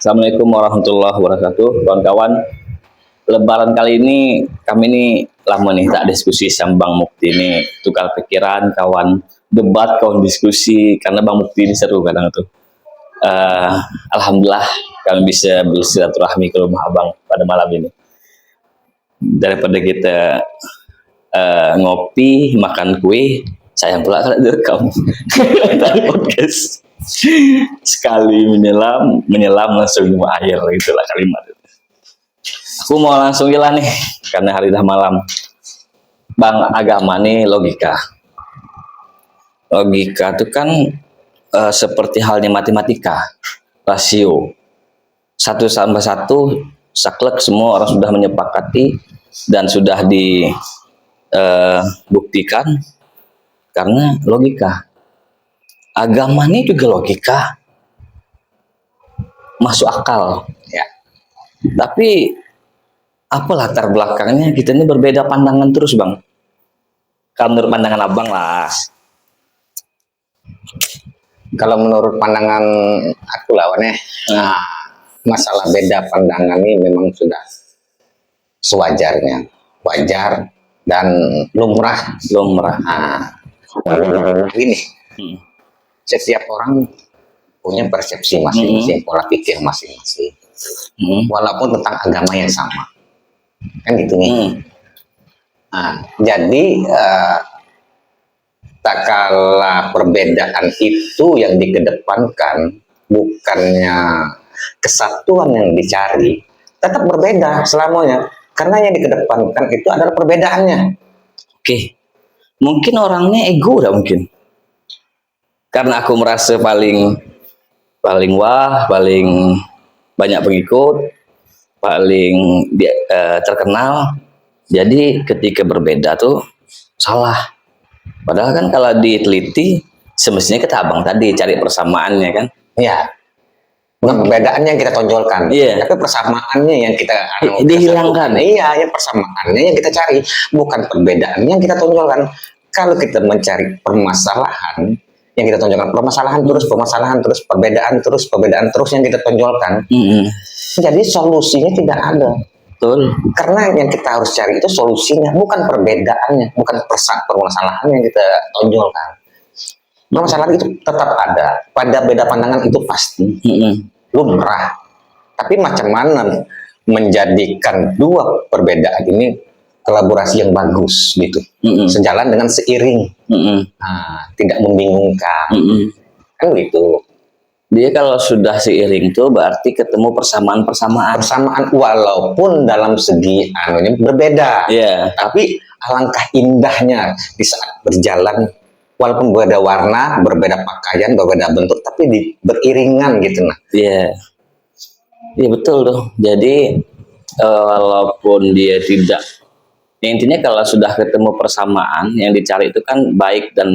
Assalamualaikum warahmatullahi wabarakatuh, kawan-kawan. Lebaran kali ini kami ini lama nih tak diskusi sama Bang Mukti ini, tukar pikiran, kawan debat, kawan diskusi, karena Bang Mukti ini seru kadang tuh. Alhamdulillah kami bisa bersilaturahmi ke rumah Abang pada malam ini. Daripada kita ngopi, makan kue, sayang pula kalau direkam dari podcast. Sekali menyelam langsung minum air, itulah kalimat itu. Aku mau langsung jalan nih karena hari dah malam. Bang, agama nih logika itu kan seperti halnya matematika, rasio 1+1 saklek, semua orang sudah menyepakati dan sudah dibuktikan karena logika. Agama ini juga logika, masuk akal, ya. Tapi apa latar belakangnya kita ini berbeda pandangan terus, Bang? Kalau menurut pandangan Abang lah. Kalau menurut pandangan aku lawannya, masalah beda pandangan ini memang sudah sewajarnya, wajar dan lumrah. Gini. Setiap orang punya persepsi masing-masing, pola pikir masing-masing, walaupun tentang agama yang sama, kan gitu nih. Jadi tak kala perbedaan itu yang dikedepankan, bukannya kesatuan yang dicari, tetap berbeda selamanya, karena yang dikedepankan itu adalah perbedaannya. Oke, mungkin orangnya ego dah mungkin. Karena aku merasa paling banyak pengikut, paling terkenal. Jadi ketika berbeda tuh salah. Padahal kan kalau diteliti semestinya kata Abang tadi cari persamaannya kan? Iya. Bukan perbedaannya yang kita tonjolkan, tapi persamaannya yang kita dihilangkan. Iya, ya persamaannya yang kita cari, bukan perbedaannya yang kita tonjolkan. Kalau kita mencari permasalahan, yang kita tonjolkan permasalahan terus perbedaan terus yang kita tonjolkan. Jadi solusinya tidak ada. Betul. Karena yang kita harus cari itu solusinya, bukan perbedaannya, bukan permasalahan yang kita tonjolkan. Permasalahan itu tetap ada, pada beda pandangan itu pasti lumrah. Tapi macam mana menjadikan dua perbedaan ini kolaborasi yang bagus gitu, sejalan dengan seiring, tidak membingungkan, kan gitu. Dia kalau sudah seiring tuh berarti ketemu persamaan walaupun dalam segi anunya berbeda, tapi alangkah indahnya di saat berjalan, walaupun berbeda warna, berbeda pakaian, berbeda bentuk, tapi beriringan gitu nah. Iya betul tuh. Jadi walaupun dia tidak, intinya kalau sudah ketemu persamaan, yang dicari itu kan baik dan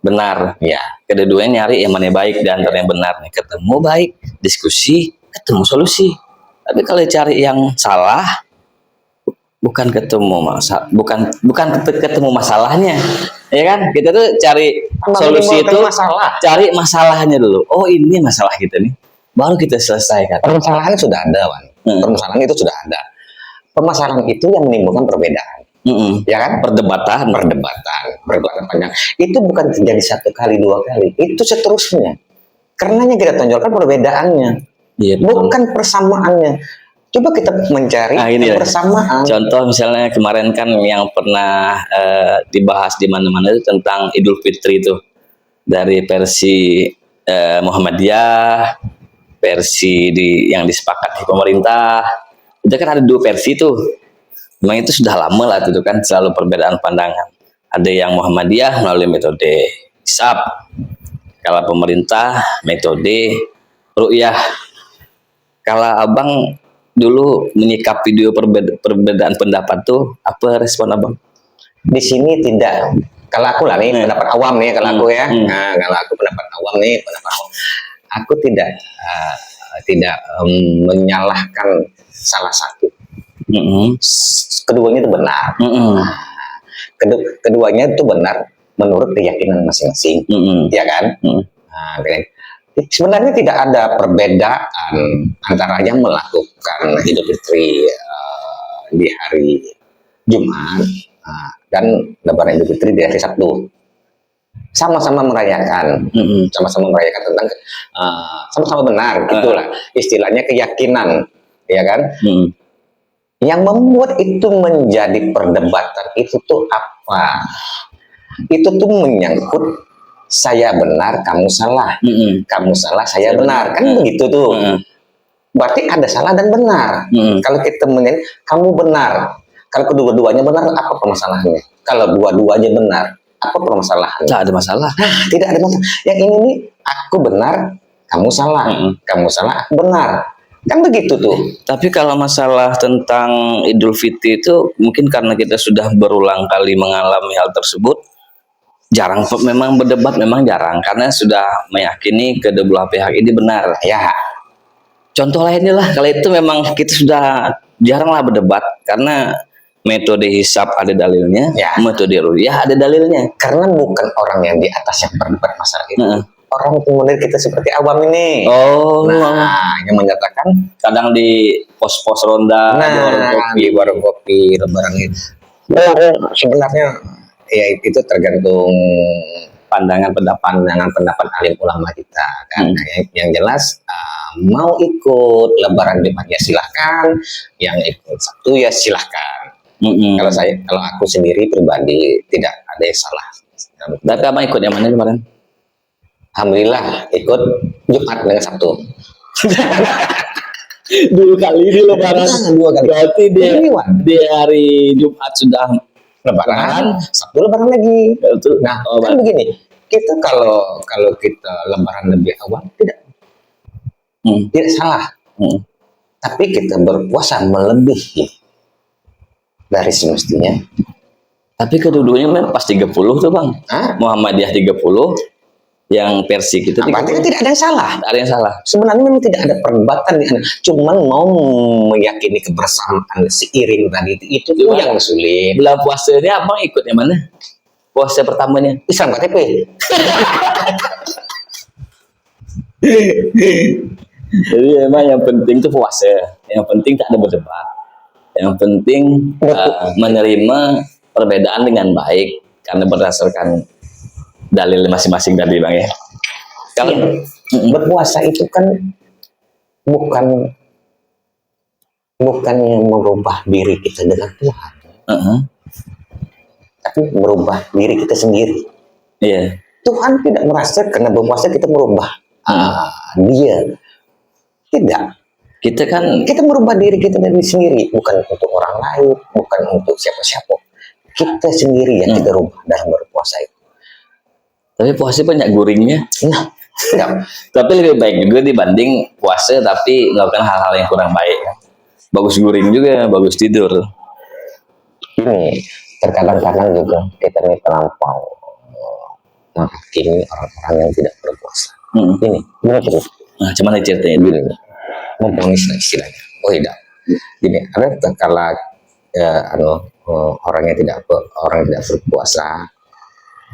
benar. Ya. Kedua-duanya nyari yang mana baik dan antara yang benar. Nih, ketemu baik, diskusi, ketemu solusi. Tapi kalau cari yang salah, bukan ketemu masalahnya, ya kan? Kita tuh cari solusi itu, cari masalahnya dulu. Oh, ini masalah kita nih, baru kita selesaikan. Permasalahan sudah ada, Wan. Permasalahan itu sudah ada. Permasalahan itu yang menimbulkan perbedaan. Ya kan? Perdebatan panjang. Itu bukan terjadi 1 kali 2 kali, itu seterusnya. Karena yang kita tonjolkan perbedaannya, bukan persamaannya. Coba kita mencari persamaan. Contoh misalnya kemarin kan yang pernah dibahas di mana-mana itu tentang Idul Fitri itu, dari versi Muhammadiyah, versi yang disepakati pemerintah. Itu kan ada 2 versi tuh. Memang itu sudah lama lah itu kan, selalu perbedaan pandangan. Ada yang Muhammadiyah melalui metode hisab, kalau pemerintah metode ru'yah. Kalau Abang dulu menyikapi video perbedaan pendapat tuh, apa respon Abang? Di sini tidak, kalau aku lah nih pendapat awam nih, kalau aku ya. Kalau aku pendapat awam, aku tidak menyalahkan salah satu. Keduanya itu benar. Keduanya itu benar menurut keyakinan masing-masing, ya kan? Sebenarnya tidak ada perbedaan antara yang melakukan Idul Fitri di hari Jumat dan Lebaran Idul Fitri di hari Sabtu. Sama-sama merayakan, sama-sama merayakan tentang sama-sama benar, itulah istilahnya keyakinan, ya kan? Yang membuat itu menjadi perdebatan itu tuh apa? Itu tuh menyangkut saya benar, kamu salah, kamu salah, saya benar, kan begitu tuh. Berarti ada salah dan benar. Kalau kita menilai kamu benar, kalau kedua-duanya benar, apa permasalahannya? Kalau dua-duanya benar, apa permasalahannya? Tidak ada masalah. Nah, tidak ada masalah. Yang ini nih, aku benar, kamu salah, kamu salah, aku benar. Kan begitu tuh. Tapi kalau masalah tentang Idul Fitri itu mungkin karena kita sudah berulang kali mengalami hal tersebut, jarang memang berdebat, memang jarang karena sudah meyakini kedua belah pihak ini benar. Ya, Contoh lainnya lah, kalau itu memang kita sudah jarang lah berdebat karena metode hisab ada dalilnya, metode ru'yah ada dalilnya. karena bukan orang yang di atas yang berdebat masalah itu. Orang kemudian kita seperti awam ini. Yang menyatakan kadang di pos-pos ronda, di warung kopi, lebaran itu. Sebenarnya ya itu tergantung pandangan pendapat alim ulama kita kan. Yang jelas mau ikut lebaran Jumat ya silahkan, yang ikut Sabtu ya silahkan. Kalau aku sendiri pribadi tidak ada yang salah. Tapi abang ikut yang mana kemarin? Alhamdulillah ikut Jumat dengan Sabtu. Dua kali di lebaran. Dua kali. Berarti di hari Jumat sudah lebaran, Sabtu lebaran lagi. Nah, kan begini, kita kalau kita lebaran lebih awal tidak salah. Tapi kita berpuasa melebihi dari semestinya. Tapi kedua-duanya memang pas 30 tuh bang. Muhammadiyah 30, yang versi kita berarti tidak ada yang salah. Tidak ada yang salah. Sebenarnya memang tidak ada perdebatan, cuman mau meyakini kebersamaan seiring tadi itu yang sulit. Bulan puasanya abang ikut yang mana? Puasa pertamanya Islam KTP. Jadi emang yang penting itu puasa. Yang penting tak ada berdebat. Yang penting menerima perbedaan dengan baik karena berdasarkan dalil masing-masing tadi bang ya. Kalau berpuasa itu kan bukan yang merubah diri kita dengan Tuhan, tapi merubah diri kita sendiri. Iya. Tuhan tidak merasa karena berpuasa kita merubah dia. Tidak. Kita merubah diri kita dari sendiri, bukan untuk orang lain, bukan untuk siapa-siapa. Kita sendiri yang kita rubah dalam berpuasa itu. Tapi puasa banyak guringnya. Tapi lebih baik juga dibanding puasa tapi melakukan hal-hal yang kurang baik. Bagus guring juga, bagus tidur. Ini terkadang-kadang juga kita ini terlampau menghakimi orang-orang yang tidak berpuasa. Ini gimana terus? Nah, cuman ceritanya dulu. Memponis istilahnya. Oh tidak. Gini, ada kala orang yang tidak berpuasa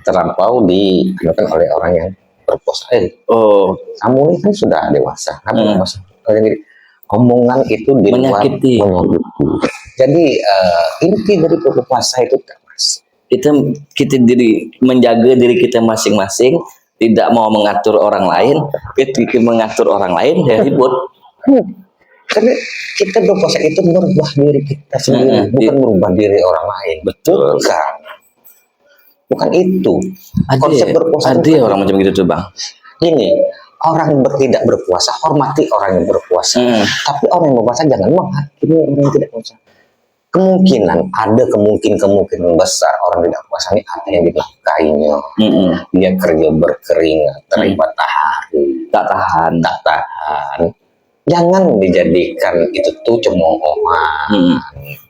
terlampau dilakukan oleh orang yang berpuasa. Kamu ini kan sudah dewasa, kamu berpuasa. Omongan itu di luar menyakiti. Jadi inti dari berpuasa itu kita menjaga diri kita masing-masing, tidak mau mengatur orang lain. Ketika mengatur orang lain ya ribut. Karena kita berpuasa itu merubah diri kita sendiri, bukan merubah diri orang lain. Betul. Bukan itu. Konsep berpuasa ada orang macam gitu tuh bang. Gini, orang tidak berpuasa hormati orang yang berpuasa. Tapi orang yang berpuasa jangan menghakimi orang yang tidak berpuasa. Kemungkinan besar orang tidak puasa ini ada yang dinafkahinya. Dia kerja berkeringat, terik matahari, tak tahan. Jangan dijadikan itu tuh cemoohan.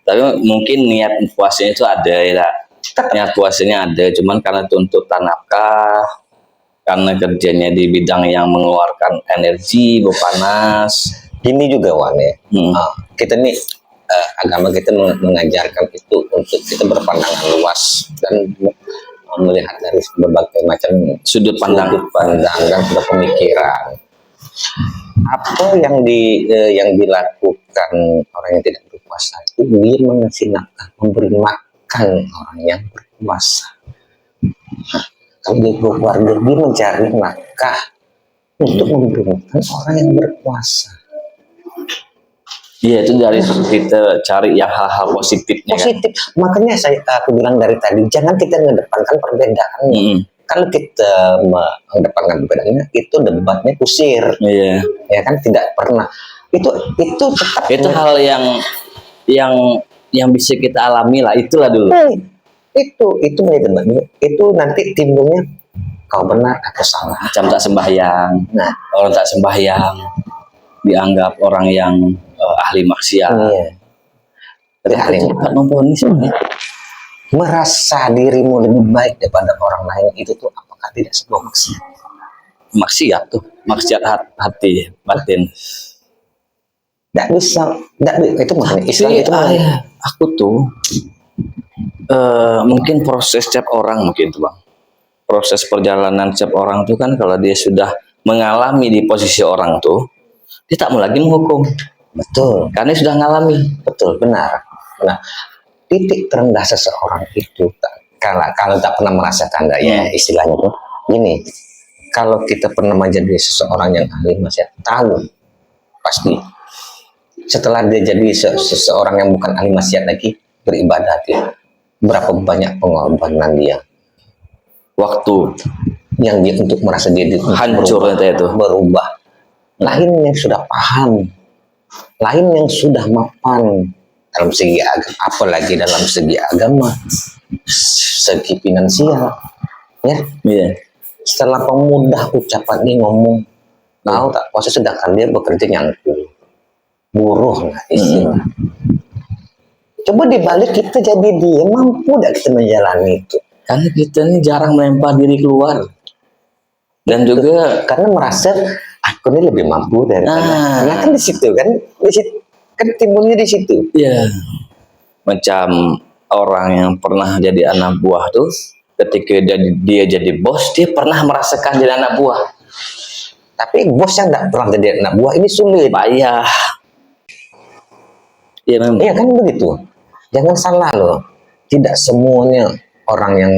Tapi mungkin niat puasanya itu ada ya. Niat puasanya ada, cuman karena tuntutan nafkah, karena kerjanya di bidang yang mengeluarkan energi, panas. Ini juga Wan ya. Kita nih agama kita mengajarkan itu untuk kita berpandangan luas dan melihat dari berbagai macam sudut pandang dan pemikiran. Apa yang dilakukan orang yang tidak berpuasa itu dia mengasih nafkah, memberi makan orang yang berpuasa. Kalau dia keluarga dia mencari nafkah untuk memberi makan orang yang berpuasa. Iya, itu dari kita cari yang hal-hal positifnya kan. Positif. Makanya aku bilang dari tadi, jangan kita mengedepankan perbedaannya. Kalau kita mengedepankan perbedaannya, itu debatnya kusir. Iya. Ya kan, tidak pernah. Itu tetap. Itu hal yang bisa kita alami lah, itulah dulu. Itu debatnya. Itu nanti timbulnya kau benar atau salah. Macam tak sembahyang. Nah, orang tak sembahyang dianggap orang yang ahli maksiat. iya. Tapi cepat memponis sebenarnya. Merasa dirimu lebih baik daripada orang lain itu tuh apakah tidak sebuah maksiat? Maksiat tuh, maksiat hati, batin. Tidak bisa, itu makanya Islam itu aku tuh mungkin proses setiap orang mungkin tuh bang. Proses perjalanan setiap orang tuh kan kalau dia sudah mengalami di posisi orang tuh, dia tak mau lagi menghukum. Betul. Karena dia sudah ngalami. Betul, benar. Nah, titik terendah seseorang itu kalau tak pernah merasakan, ya istilahnya tuh gini, kalau kita pernah menjadi seseorang yang ahli maksiat, tahu pasti setelah dia jadi seseorang yang bukan ahli maksiat lagi beribadah, dia berapa banyak pengorbanan dia, waktu yang dia untuk merasa dia hancur itu berubah. Lain yang sudah paham, lain yang sudah mapan dalam segi agama, apalagi dalam segi agama, segi finansial, ya. Yeah. Setelah pemudah ucapan dia ngomong, kau tak puasa sedangkan dia bekerja nyangkul, buruh lah istilah. Coba dibalik kita jadi dia, mampu tidak kita menjalani itu? Karena kita ini jarang melempar diri keluar, dan juga karena merasa aku ini lebih mampu daripada. Nah kan di situ kan, kan timbulnya di situ. Iya. Macam orang yang pernah jadi anak buah tuh, ketika dia jadi bos, dia pernah merasakan jadi anak buah. Tapi bos yang tidak pernah jadi anak buah ini sulit. Payah. Iya memang. Iya kan begitu. Jangan salah loh. Tidak semuanya orang yang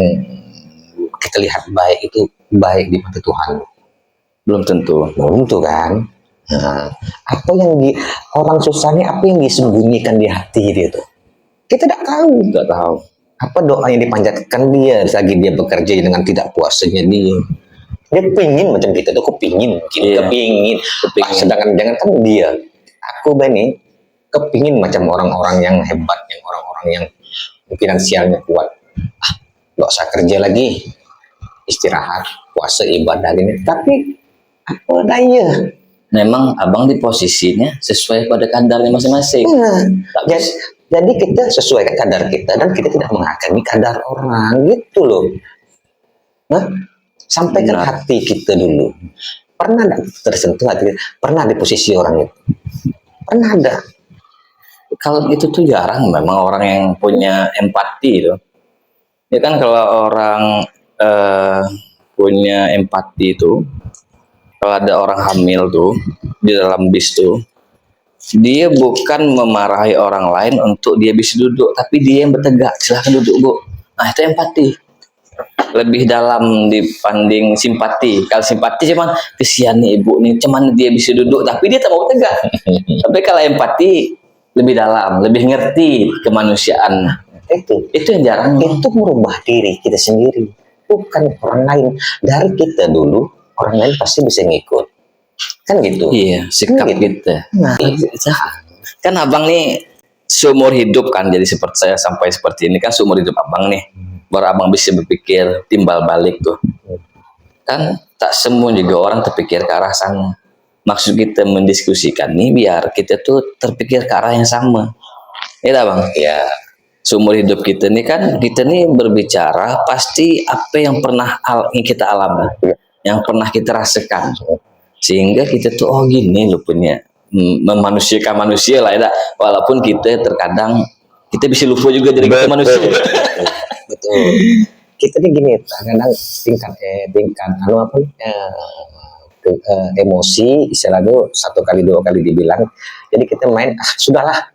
kita lihat baik itu baik di mata Tuhan. Belum tentu kan. Nah, apa yang orang susahnya, apa yang disembunyikan di hati dia tuh, kita tidak tahu. Apa doa yang dipanjatkan dia lagi dia bekerja dengan tidak puasanya dia pingin macam kita tuh kepingin. Sedangkan jangan kan dia, aku Bani kepingin macam orang-orang yang hebat, yang orang-orang yang finansialnya kuat. Gak usah kerja lagi, istirahat, puasa, ibadah ini. Tapi apa daya? Memang abang di posisinya sesuai pada kadarnya masing-masing. Jadi kita sesuaikan kadar kita dan kita tidak menghakimi kadar orang gitu loh. Sampaikan hati kita dulu. Pernah ada tersentuh hati? Pernah di posisi orang itu? Pernah ada? Kalau itu tuh jarang memang orang yang punya empati itu. Ya kan kalau orang punya empati itu, kalau ada orang hamil tuh di dalam bis tuh, dia bukan memarahi orang lain untuk dia bisa duduk, tapi dia yang bertegak, silahkan duduk bu. Nah itu empati. Lebih dalam dibanding simpati. Kalau simpati cuman kesian nih ibu nih, cuman dia bisa duduk, tapi dia tak mau tegak. Tapi kalau empati lebih dalam, lebih ngerti kemanusiaan. Itu yang jarang. Itu merubah diri kita sendiri, bukan orang lain. Dari kita dulu, orang lain pasti bisa ngikut. Kan gitu. Iya, sikap kita. Kan abang nih seumur hidup kan, jadi seperti saya sampai seperti ini kan seumur hidup abang nih. Baru abang bisa berpikir timbal balik tuh. Kan tak semua juga orang terpikir ke arah sana. Maksud kita mendiskusikan nih biar kita tuh terpikir ke arah yang sama. Iya bang? Ya. Seumur hidup kita nih kan, kita nih berbicara pasti apa yang pernah kita alami, yang pernah kita rasakan, sehingga kita tuh oh gini loh punya memanusiakan manusia lah ya, walaupun kita terkadang kita bisa lupa juga jadi kita manusia. Betul. Kita nih gini, kadang tingkat emosi, istilahnya satu kali dua kali dibilang, jadi kita main sudahlah.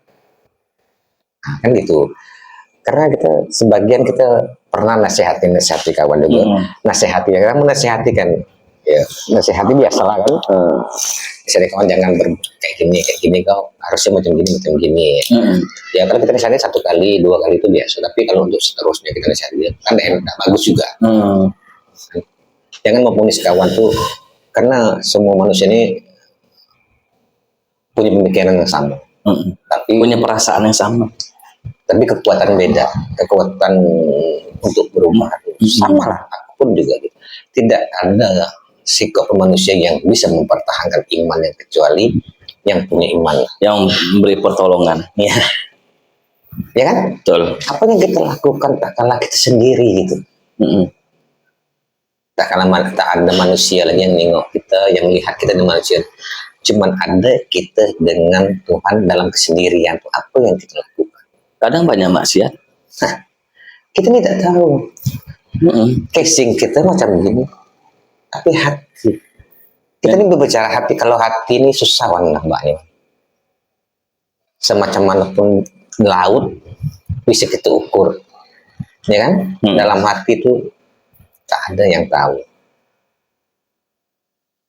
Nah, kan gitu. Karena kita sebagian kita pernah nasihati kawan juga, nasihati ya, kamu nasihati kan, ya nasihati biasalah kan. Misalnya kawan jangan kayak gini kau harusnya macam gini. Ya kalau kita nasihati satu kali dua kali itu biasa, tapi kalau untuk seterusnya kita nasihati kan enak, bagus juga. Jangan memponis kawan tuh, karena semua manusia ini punya pemikiran yang sama, tapi punya perasaan yang sama, tapi kekuatan beda, kekuatan untuk berubah sama lah. Aku pun juga gitu. Tidak ada sikap manusia yang bisa mempertahankan imannya kecuali yang punya iman, yang memberi pertolongan. Ya kan? Betul. Apa yang kita lakukan tak kalah kita sendiri gitu. Tak ada manusia lagi yang nengok kita, yang lihat kita dengan manusia. Cuman ada kita dengan Tuhan dalam kesendirian. Apa yang kita lakukan? Kadang banyak maksiat. Kita tidak tahu. Casing kita macam ini. Tapi hati. Kita ini berbicara hati. Kalau hati ini susah nambahnya. Semacam manapun laut bisa kita ukur. Ya kan? Dalam hati itu tak ada yang tahu.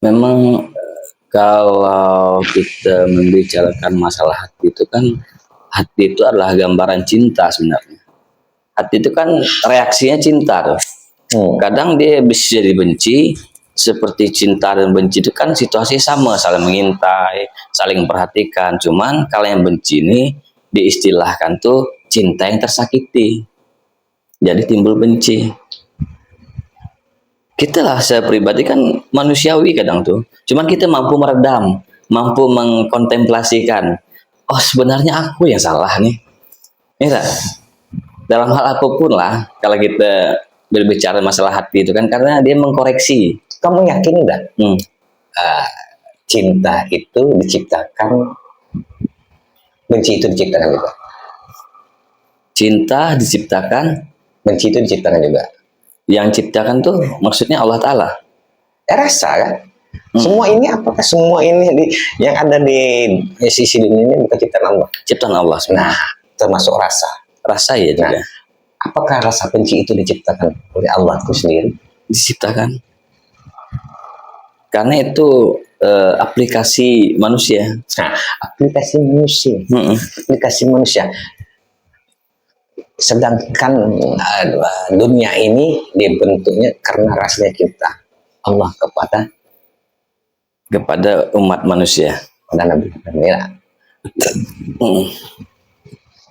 Memang kalau kita membicarakan masalah hati itu kan, hati itu adalah gambaran cinta sebenarnya. Hati itu kan reaksinya cinta tuh. Kadang dia bisa dibenci, seperti cinta dan benci itu kan situasi sama, saling mengintai, saling memperhatikan. Cuman kalau yang benci ini diistilahkan tuh cinta yang tersakiti. Jadi timbul benci. Kita lah, saya pribadi kan manusiawi kadang tuh. Cuman kita mampu meredam, mampu mengkontemplasikan. Oh sebenarnya aku yang salah nih. Ya, dalam hal apapun lah, kalau kita berbicara masalah hati itu kan, karena dia mengkoreksi. Kamu yakin enggak? Cinta itu diciptakan, benci itu diciptakan juga. Cinta diciptakan, benci itu diciptakan juga. Yang ciptakan tuh maksudnya Allah Ta'ala. Rasa kan? Semua ini, apakah semua ini yang ada di sisi dunia ini bukan ciptaan Allah? Ciptaan Allah sebenarnya. Nah, termasuk rasa. Rasa ya juga. Apakah rasa benci itu diciptakan oleh Allah itu sendiri? Diciptakan. Karena itu aplikasi manusia. Nah, aplikasi manusia. Aplikasi manusia. Sedangkan dunia ini dibentuknya karena rasanya kita Allah kepada umat manusia, pada Nabi.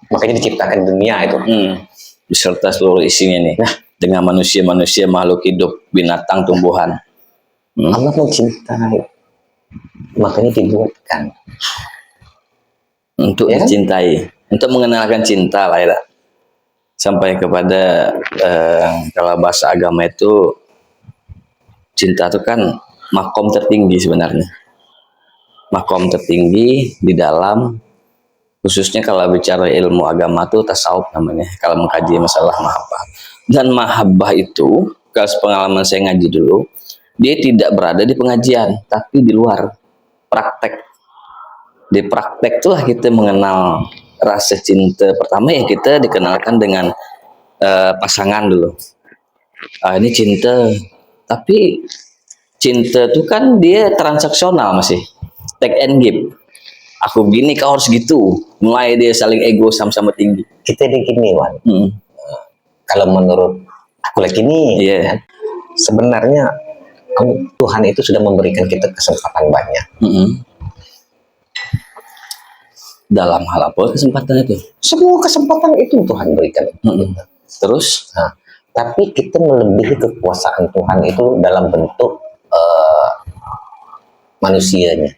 Makanya diciptakan dunia itu beserta seluruh isinya nih. Dengan manusia-manusia, makhluk hidup, binatang, tumbuhan. Allah mencintai, makanya dibuatkan untuk dicintai, untuk mengenalkan cinta lah ya. Sampai kepada kalau bahasa agama itu, cinta itu kan makom tertinggi sebenarnya. Makom tertinggi di dalam, khususnya kalau bicara ilmu agama itu tasawuf namanya, kalau mengkaji masalah mahabbah. Dan mahabbah itu, kalau pengalaman saya ngaji dulu, dia tidak berada di pengajian, tapi di luar praktek. Di praktek itulah kita mengenal rasa cinta. Pertama ya kita dikenalkan dengan pasangan dulu. Ini cinta, tapi cinta itu kan dia transaksional masih, take and give. Aku gini, kau harus gitu. Mulai dia saling ego sama-sama tinggi. Kita di gini, Wan. Kalau menurut aku lagi ini, sebenarnya Tuhan itu sudah memberikan kita kesempatan banyak. Dalam hal apa kesempatan itu? Semua kesempatan itu Tuhan berikan. Terus, tapi kita melebihi kekuasaan Tuhan itu dalam bentuk manusianya.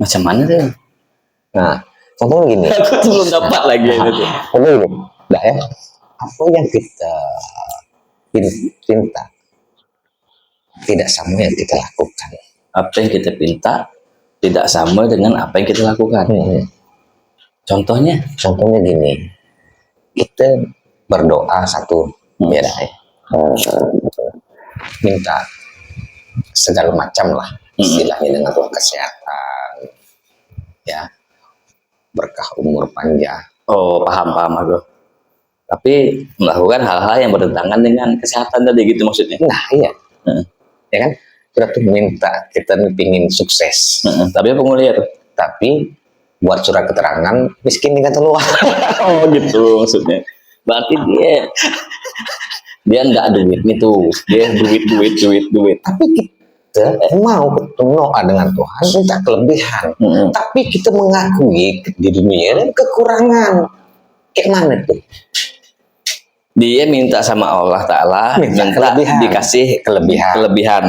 Macam mana tuh? Nah, contohnya gini. Aku belum dapat lagi itu. Contohnya gini, ya. Apa yang kita pinta tidak sama yang kita lakukan. Apa yang kita pinta tidak sama dengan apa yang kita lakukan. Contohnya gini, kita berdoa satu, minta segala macam lah istilahnya dengan Tuhan, kesehatan, ya, berkah umur panjang. Oh, paham aku. Tapi melakukan hal-hal yang bertentangan dengan kesehatan tadi gitu maksudnya. Nah iya, ya kan, kita tuh minta, kita nih pingin sukses, Tapi apa ngulir? tapi buat surat keterangan miskin dengan keluar. Oh gitu maksudnya. Berarti dia nggak duit itu, dia duit. Tapi kita mau berdoa dengan Tuhan minta kelebihan, tapi kita mengakui di dunia ini kekurangan. Kayak mana tuh? Dia minta sama Allah Ta'ala, minta kelebihan. dikasih Kelebihan.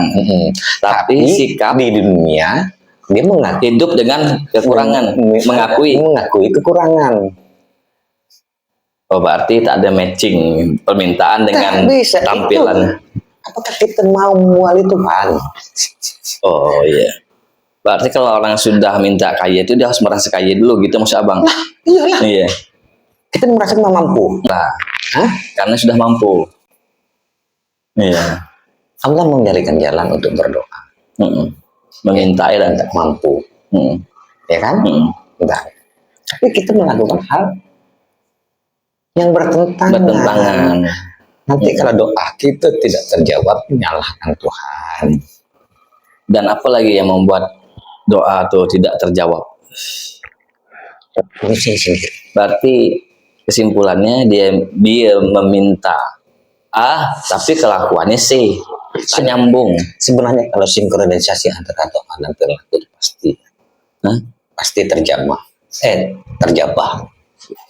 Tapi sikap di dunia dia mengaku hidup dengan kekurangan, mengakui kekurangan. Oh, berarti tak ada matching permintaan dengan bisa, tampilan. Apakah kita mau memuali Tuhan? Oh iya. Berarti kalau orang sudah minta kaya itu dia harus merasa kaya dulu gitu maksud abang? Nah, iyalah. Iya. Kita merasa mampu. Nah, karena sudah mampu. Iya. Allah menjadikan jalan untuk berdoa. Mengintai dan tak mampu. Ya kan? Enggak. Tapi kita melakukan hal yang bertentangan. Nanti kalau doa kita tidak terjawab, menyalahkan Tuhan. Dan apa lagi yang membuat doa itu tidak terjawab? Berarti kesimpulannya dia meminta A tapi kelakuannya C, tak nyambung. Sebenarnya kalau sinkronisasi antara doa dan perilaku itu pasti terjamah. Terjabah.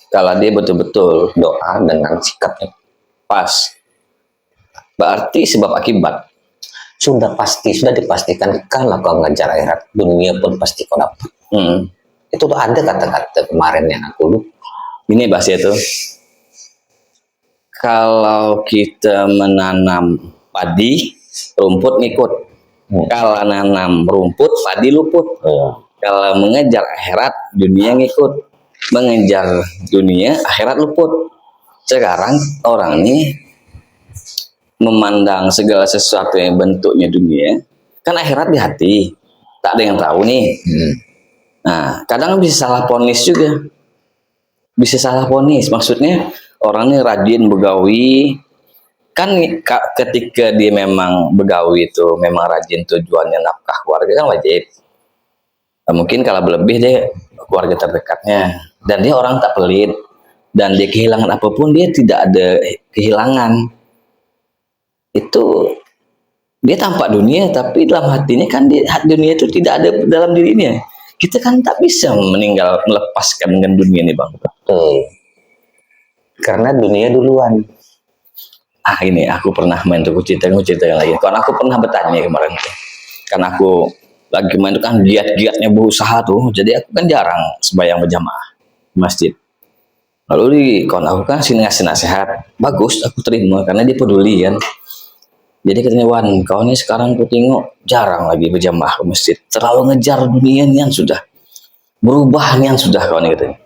Kalau dia betul-betul doa dengan sikapnya pas, berarti sebab akibat. Sudah dipastikan kalau kau ngejar akhirat, dunia pun pasti kau dapat. Itu tuh ada kata-kata kemarin yang aku lupa. Ini bahasa itu. Kalau kita menanam padi, rumput ngikut. Kalau nanam rumput, padi luput. Kalau mengejar akhirat, dunia ngikut. Mengejar dunia, akhirat luput. Sekarang orang ini memandang segala sesuatu yang bentuknya dunia, kan akhirat di hati. Tak ada yang tahu nih. Nah, kadang bisa salah ponis juga. Bisa salah ponis, maksudnya orang ini rajin begawi, kan ketika dia memang begawi itu memang rajin tujuannya nafkah keluarga kan wajib. Nah, mungkin kalau berlebih dia keluarga terdekatnya, dan dia orang tak pelit, dan dia kehilangan apapun dia tidak ada kehilangan. Itu dia tampak dunia, tapi dalam hatinya kan dunia itu tidak ada dalam dirinya. Kita kan tak bisa melepaskan dengan dunia ini, Bang. Karena dunia duluan. Ini aku pernah main tuh, cerita lagi. Karena aku pernah bertanya kemarin tuh. Karena aku lagi main itu kan giat-giatnya berusaha tuh. Jadi aku kan jarang sembahyang berjamaah di masjid. Lalu kawan aku kan sini ngasih nasihat. Bagus, aku terima karena dia peduli kan. Jadi katanya, Wan, kau ini sekarang aku tengok jarang lagi berjamaah ke masjid. Terlalu ngejar dunia nian sudah. Berubah nian sudah kau ini katanya.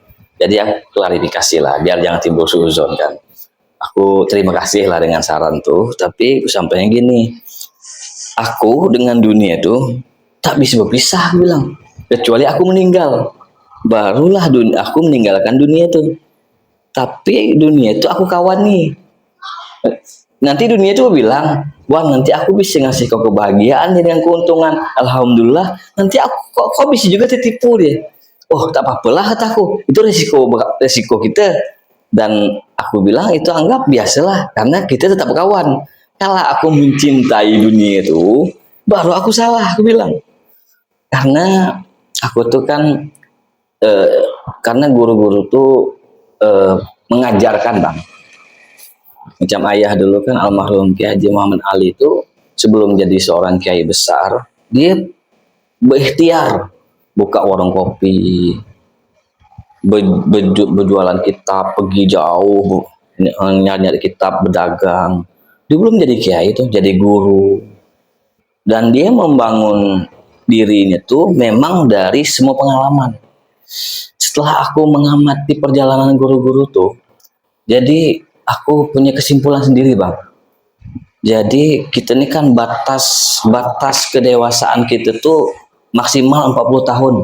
Jadi aku klarifikasi lah, biar jangan timbul suzon kan. Aku terima kasih lah dengan saran tuh, tapi aku sampaikan gini. Aku dengan dunia tuh tak bisa berpisah, aku bilang. Kecuali aku meninggal. Barulah aku meninggalkan dunia tuh. Tapi dunia itu aku kawan nih. Nanti dunia itu bilang, wah nanti aku bisa ngasih kau kebahagiaan dengan keuntungan. Alhamdulillah, nanti kau bisa juga tertipu dia. Oh tak apa-apalah kataku, itu resiko kita. Dan aku bilang itu anggap biasalah, karena kita tetap kawan. Kalau aku mencintai dunia itu, baru aku salah, aku bilang. Karena aku tuh kan, karena guru-guru tuh mengajarkan, Bang. Macam ayah dulu kan almarhum Kiai Haji Muhammad Ali itu sebelum jadi seorang kiai besar, dia berikhtiar buka warung kopi, berjualan kitab, pergi jauh nyari kitab, berdagang. Dia belum jadi kiai itu, jadi guru. Dan dia membangun dirinya tuh memang dari semua pengalaman. Setelah aku mengamati perjalanan guru-guru tuh, jadi aku punya kesimpulan sendiri, Bang. Jadi kita ini kan batas kedewasaan kita tuh maksimal 40 tahun.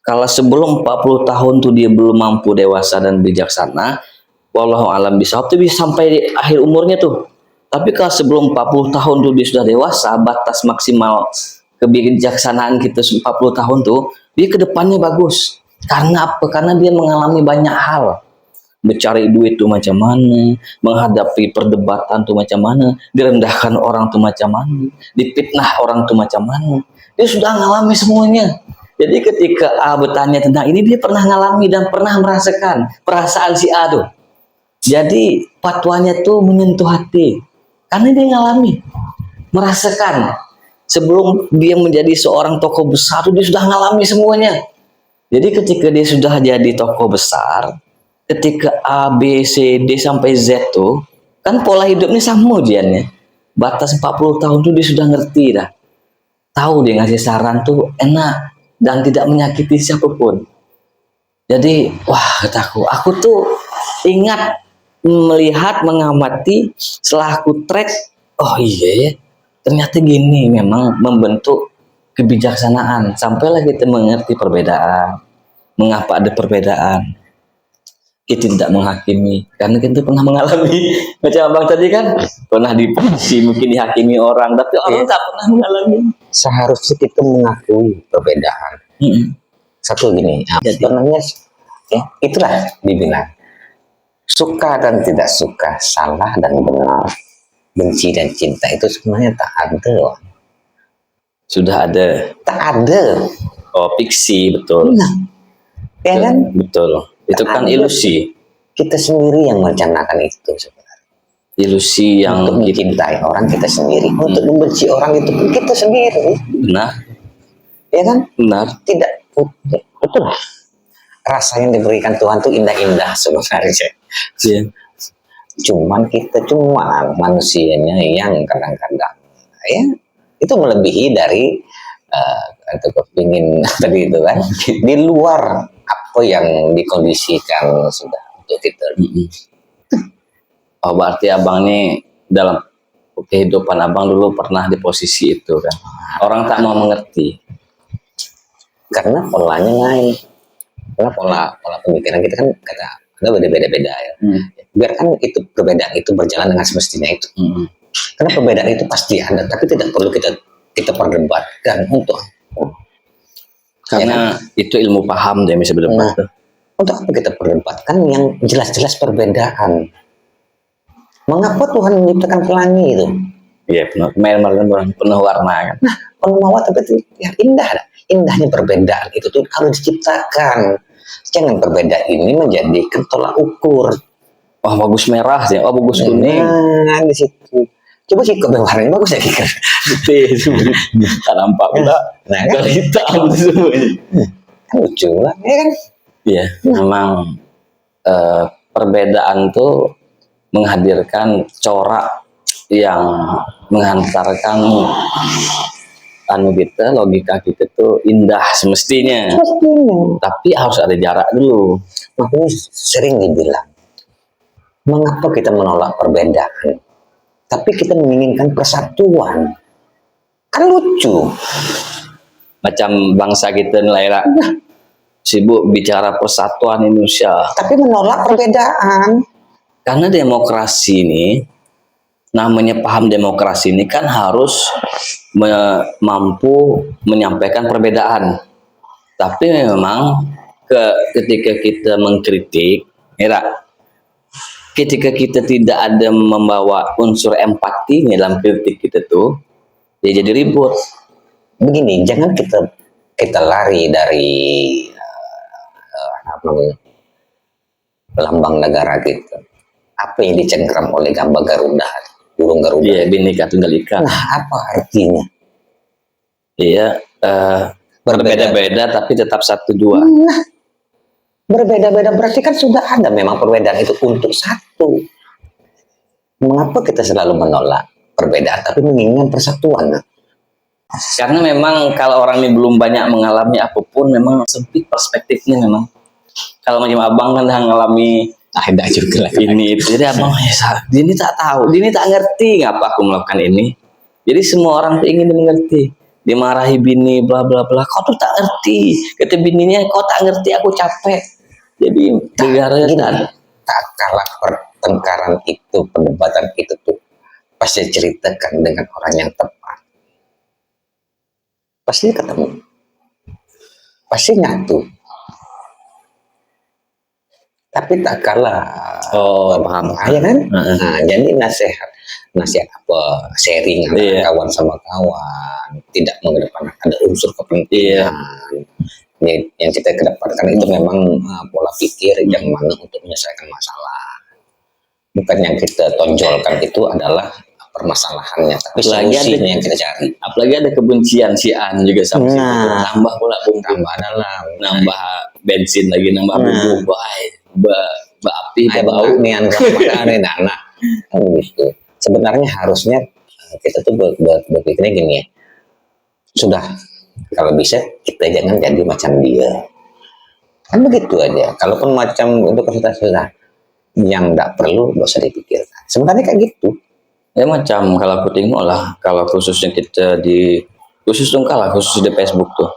Kalau sebelum 40 tahun tuh dia belum mampu dewasa dan bijaksana, wallahu alam bisawab tuh bisa sampai di akhir umurnya tuh. Tapi kalau sebelum 40 tahun tuh dia sudah dewasa, batas maksimal kebijaksanaan kita 40 tahun tuh, dia kedepannya bagus. Karena apa? Karena dia mengalami banyak hal. Mencari duit tuh macam mana, menghadapi perdebatan tuh macam mana, direndahkan orang tuh macam mana, difitnah orang tuh macam mana. Dia sudah mengalami semuanya. Jadi ketika A bertanya tentang ini, dia pernah ngalami dan pernah merasakan perasaan si A tuh. Jadi fatwanya tuh menyentuh hati. Karena dia ngalami, merasakan. Sebelum dia menjadi seorang tokoh besar tuh dia sudah ngalami semuanya. Jadi ketika dia sudah jadi tokoh besar, ketika A, B, C, D sampai Z tuh, kan pola hidupnya sama ujiannya. Batas 40 tahun tuh dia sudah ngerti dah. Tahu dia ngasih saran tuh enak dan tidak menyakiti siapapun. Jadi, wah kataku, aku tuh ingat melihat, mengamati, setelah aku track, oh iya ya, ternyata gini memang membentuk kebijaksanaan. Sampailah kita mengerti perbedaan, mengapa ada perbedaan. Kita tidak menghakimi karena kita pernah mengalami macam abang tadi kan pernah di posisi mungkin dihakimi orang tapi orang tak pernah mengalami. Seharusnya kita mengakui perbedaan. Satu gini, sebenarnya ya, itulah dibilang suka dan tidak suka, salah dan benar, benci dan cinta itu sebenarnya tak ada loh. Sudah ada. Tak ada. Oh, fiksi, betul. Nah, ya kan? Betul. Itu Tak kan ada. ilusi. Kita sendiri yang merencanakan itu sebenarnya. Ilusi yang Untuk mencintai orang kita sendiri, untuk membenci orang itu pun kita sendiri. benar, Ya kan? benar. Tidak, betul. Rasa yang diberikan Tuhan itu indah-indah sebenarnya. Iya. Cuman manusianya yang kadang-kadang ya itu melebihi dari itu kepingin tadi itu kan di luar apa yang dikondisikan sudah untuk kita. Oh, berarti abang ini dalam kehidupan abang dulu pernah di posisi itu kan. Orang tak mau mengerti. Karena polanya lain. Karena pola pemikiran kita kan ada beda-beda ya. Biarkan itu perbedaan itu berjalan dengan semestinya itu. Karena perbedaan itu pasti ada, tapi tidak perlu kita perdebatkan untuk Karena itu ilmu paham dia bisa berdebat. Untuk apa kita perdebatkan yang jelas-jelas perbedaan? Mengapa Tuhan menciptakan pelangi itu? Iya, penuh warna kan. Nah, penuh mawar tapi itu ya indah. Indahnya perbedaan itu tuh harus diciptakan. Jangan perbedaan ini menjadikan tolak ukur. Oh, bagus merah sih. Oh, bagus kuning. Nah, di situ. Coba sih warnanya bagus ya Kikir. Tak nampak kita. Nah, kan? Hitam semuanya. Kan lucu lah, ya kan? Iya, memang perbedaan tuh menghadirkan corak yang menghantarkan logika kita tuh indah semestinya. Tapi harus ada jarak dulu. Makanya sering dibilang, mengapa kita menolak perbedaan? Tapi kita menginginkan persatuan. Kan lucu. Macam bangsa kita nilai sibuk bicara persatuan Indonesia. Tapi menolak perbedaan. Karena demokrasi ini, namanya paham demokrasi ini kan harus mampu menyampaikan perbedaan. Tapi memang ketika kita mengkritik, ketika kita tidak ada membawa unsur empatinya dalam kritik kita tuh, ya jadi ribut. Begini, jangan kita lari dari lambang negara kita. Apa yang dicengkram oleh gambar Garuda, burung Garuda? Iya, Bhinneka Tunggal Ika. Nah, apa artinya? Iya, berbeda-beda tapi tetap satu dua. Nah, berbeda-beda berarti kan sudah ada memang perbedaan itu untuk satu. Mengapa kita selalu menolak perbedaan tapi menginginkan persatuan? Karena memang kalau orang ini belum banyak mengalami apapun, memang sempit perspektifnya memang. Kalau macam abang kan dah mengalami Ada juga lah. Ini itu. Jadi abang, Dini tak tahu, Dini tak ngerti ngapa aku melakukan ini. Jadi semua orang tuh ingin dimengerti. Dimarahi bini, bla bla bla. Kau tuh tak ngerti. Kata bininya, kau tak ngerti, aku capek. Jadi negara Gini, tak. tak kalah pertengkaran itu, perdebatan itu tuh pasti ceritakan dengan orang yang tepat. Pasti ketemu. Pasti nyatu. Tapi tak kalah Paham. ya kan? Nah, jadi nasihat apa, sharing antara kawan sama kawan, tidak mengedepankan ada unsur kepentingan. Yang kita kedepankan itu memang pola pikir yang mana untuk menyelesaikan masalah. Bukan yang kita tonjolkan itu adalah permasalahannya, tapi solusinya yang kita cari. Apalagi ada kebencian si An juga sama si itu. Tambah pula bumbu, tambah dalam, nambah bensin lagi, nambah bumbu, api, bau nian nah, gitu. Sebenarnya harusnya kita tuh berpikirnya gini ya. Sudah, kalau bisa kita jangan jadi macam dia. Kan begitu aja. Kalaupun macam untuk sudah yang tidak perlu gak usah dipikirkan. Sebenarnya kayak gitu. Ya macam kalau aku tengok lah, kalau khususnya kita khusus di Facebook tuh,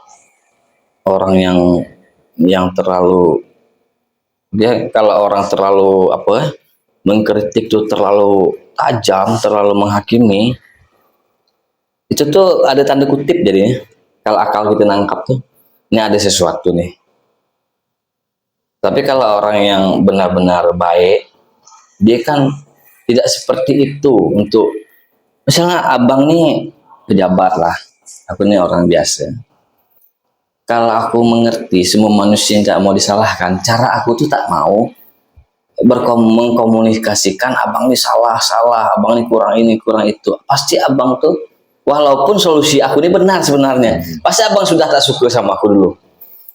orang yang terlalu, dia kalau orang terlalu mengkritik tuh terlalu tajam, terlalu menghakimi, itu tuh ada tanda kutip jadinya. Kalau akal kita nangkap tuh, ini ada sesuatu nih. Tapi kalau orang yang benar-benar baik, dia kan tidak seperti itu. Untuk misalnya abang nih pejabat lah, aku nih orang biasa. Kalau aku mengerti semua manusia yang tidak mau disalahkan, cara aku tuh tak mau mengkomunikasikan abang ini salah, abang ini kurang itu. Pasti abang tuh, walaupun solusi aku ini benar sebenarnya, pasti abang sudah tak suka sama aku dulu.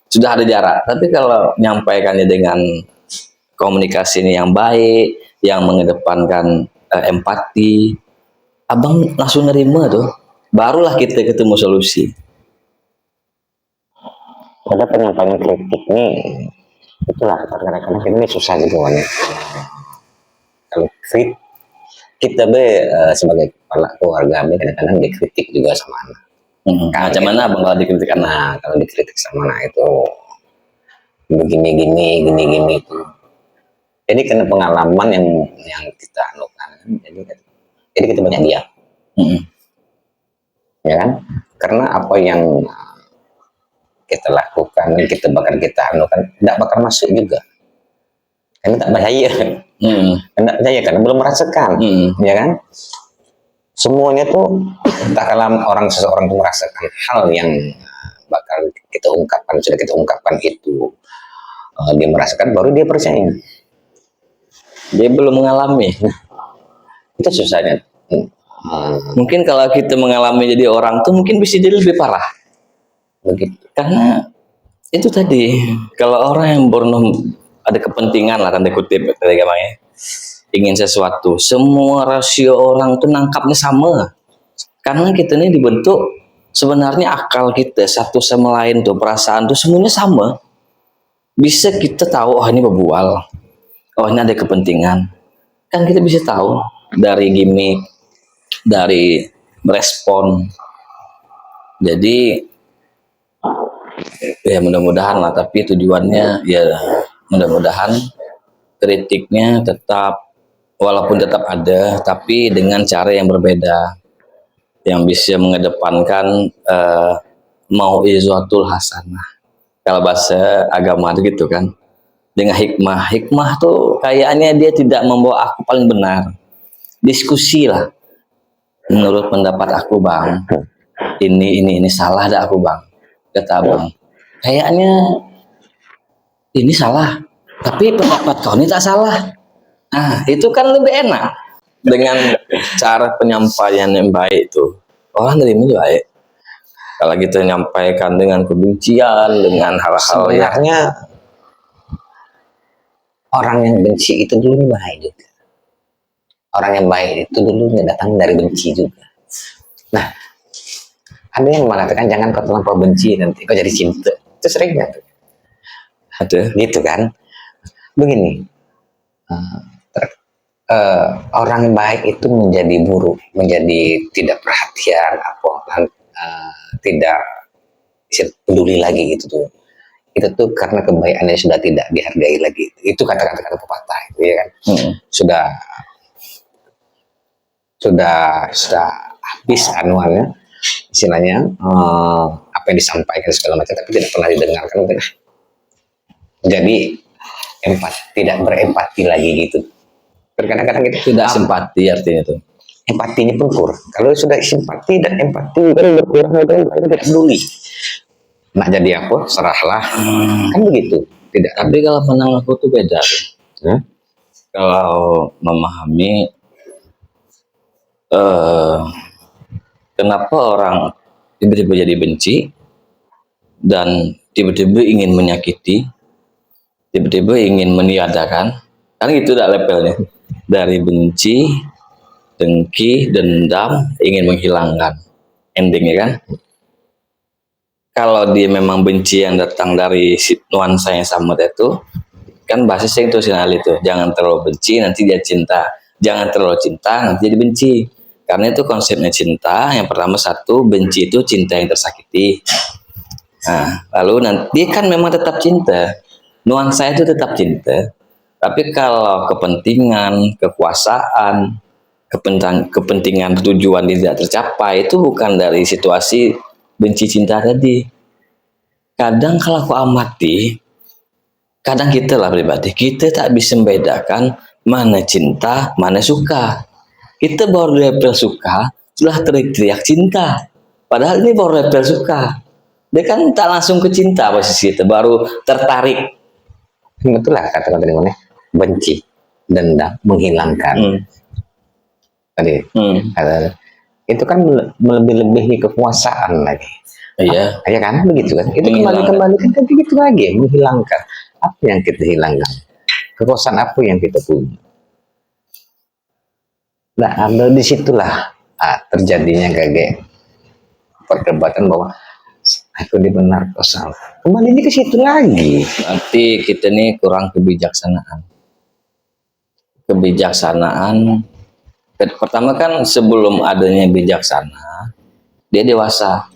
Sudah ada jarak. Tapi kalau nyampaikannya dengan komunikasi ini yang baik, yang mengedepankan empati, abang langsung nerima tuh, barulah kita ketemu solusi. Pada penyampaian kritik nih, itulah kadang-kadang ini susah juga kan. Kalau kita sebagai kepala keluarga kadang-kadang dikritik juga sama anak. Macam mana abang kalau dikritik anak? Kalau dikritik sama anak itu begini itu. Jadi karena pengalaman yang kita anukan, jadi kita banyak diam. Ya kan? Karena apa yang kita lakukan, kita anukan, tidak bakal masuk juga. Karena tak percaya. Tidak percaya karena belum merasakan. Ya kan? Semuanya tuh tak kalah seseorang tuh merasakan hal yang bakal kita ungkapkan, sudah kita ungkapkan itu. Dia merasakan baru dia percaya. Dia belum mengalami. Itu susahnya. Mungkin kalau kita mengalami jadi orang tuh mungkin bisa jadi lebih parah. Begitu. Karena itu tadi, kalau orang yang ada kepentingan lah, tanda kutip tadi gamanya, ingin sesuatu, semua rasio orang tuh nangkapnya sama. Karena kita ini dibentuk, sebenarnya akal kita satu sama lain tuh, perasaan tuh semuanya sama. Bisa kita tahu, oh ini berbual, oh ini ada kepentingan. Kan kita bisa tahu dari gimmick, dari respon. Jadi ya mudah-mudahan lah, tapi tujuannya ya mudah-mudahan kritiknya tetap, walaupun tetap ada, tapi dengan cara yang berbeda, yang bisa mengedepankan mau'izatul hasanah. Kalau bahasa agama itu gitu kan, dengan hikmah tuh kayaknya dia tidak membawa aku paling benar, diskusi lah, menurut pendapat aku bang, ini salah dah aku bang, kata abang, kayaknya ini salah, tapi pendapat kau ini tak salah. Nah itu kan lebih enak dengan cara penyampaian yang baik tuh, orang nerima baik. Kalau kita menyampaikan dengan kebencian, dengan hal-hal sebenarnya orang yang benci itu dulu baik juga. Orang yang baik itu dulu datang dari benci juga. Nah, ada yang mengatakan jangan kau terlampau benci nanti kau jadi cinta. Itu sering nggak? ada Gitu kan? Begini, eh, ter- orang baik itu menjadi buruk, menjadi tidak perhatian, apa, tidak peduli lagi gitu tuh. Itu tuh karena kebaikannya sudah tidak dihargai lagi. Itu kata-kata pepatah itu ya kan. Sudah sudah habis anuannya, istilahnya apa yang disampaikan segala macam, tapi tidak pernah didengarkan mungkin. Jadi tidak berempati lagi gitu. Kadang-kadang gitu Tidak simpati artinya tuh. empatinya pun kurang. Kalau sudah simpati dan empati kan berkurang, itu tidak peduli. Nak jadi apa? Serahlah. Kan begitu. Tidak. Tapi kalau menang aku tuh beda. Hmm? Kalau memahami eh kenapa orang tiba-tiba jadi benci dan tiba-tiba ingin menyakiti, tiba-tiba ingin meniadakan, kan gitu dah levelnya. Dari benci, dengki, dendam, ingin menghilangkan. Endingnya kan. Kalau dia memang benci yang datang dari nuansa yang sama itu, kan basisnya itu sinali itu. Jangan terlalu benci, nanti dia cinta. Jangan terlalu cinta, nanti jadi benci. Karena itu konsepnya cinta. Yang pertama satu, benci itu cinta yang tersakiti. Nah, lalu nanti kan memang tetap cinta. Nuansa itu tetap cinta. Tapi kalau kepentingan, kekuasaan, kepentingan tujuan tidak tercapai, itu bukan dari situasi benci cinta tadi. Kadang kalau aku amati, kadang kita lah pribadi, kita tak bisa membedakan mana cinta, mana suka. Kita baru level suka, sudah teriak-teriak cinta. Padahal ini baru level suka. Dia kan tak langsung ke cinta posisi kita, baru tertarik. Betul lah kata-kata tadi mana? Benci, dendam, menghilangkan. Tadi. Itu kan melebihi kekuasaan lagi. Iya. Ya kan begitu kan? Itu kembali kan begitu lagi, menghilangkan. Apa yang kita hilangkan? Kekuasaan apa yang kita punya? Nah, disitulah terjadinya kayak perdebatan bahwa aku dibenar kau salah. Kembali ini ke situ lagi. Nanti kita nih kurang kebijaksanaan. Pertama kan sebelum adanya bijaksana, dia dewasa.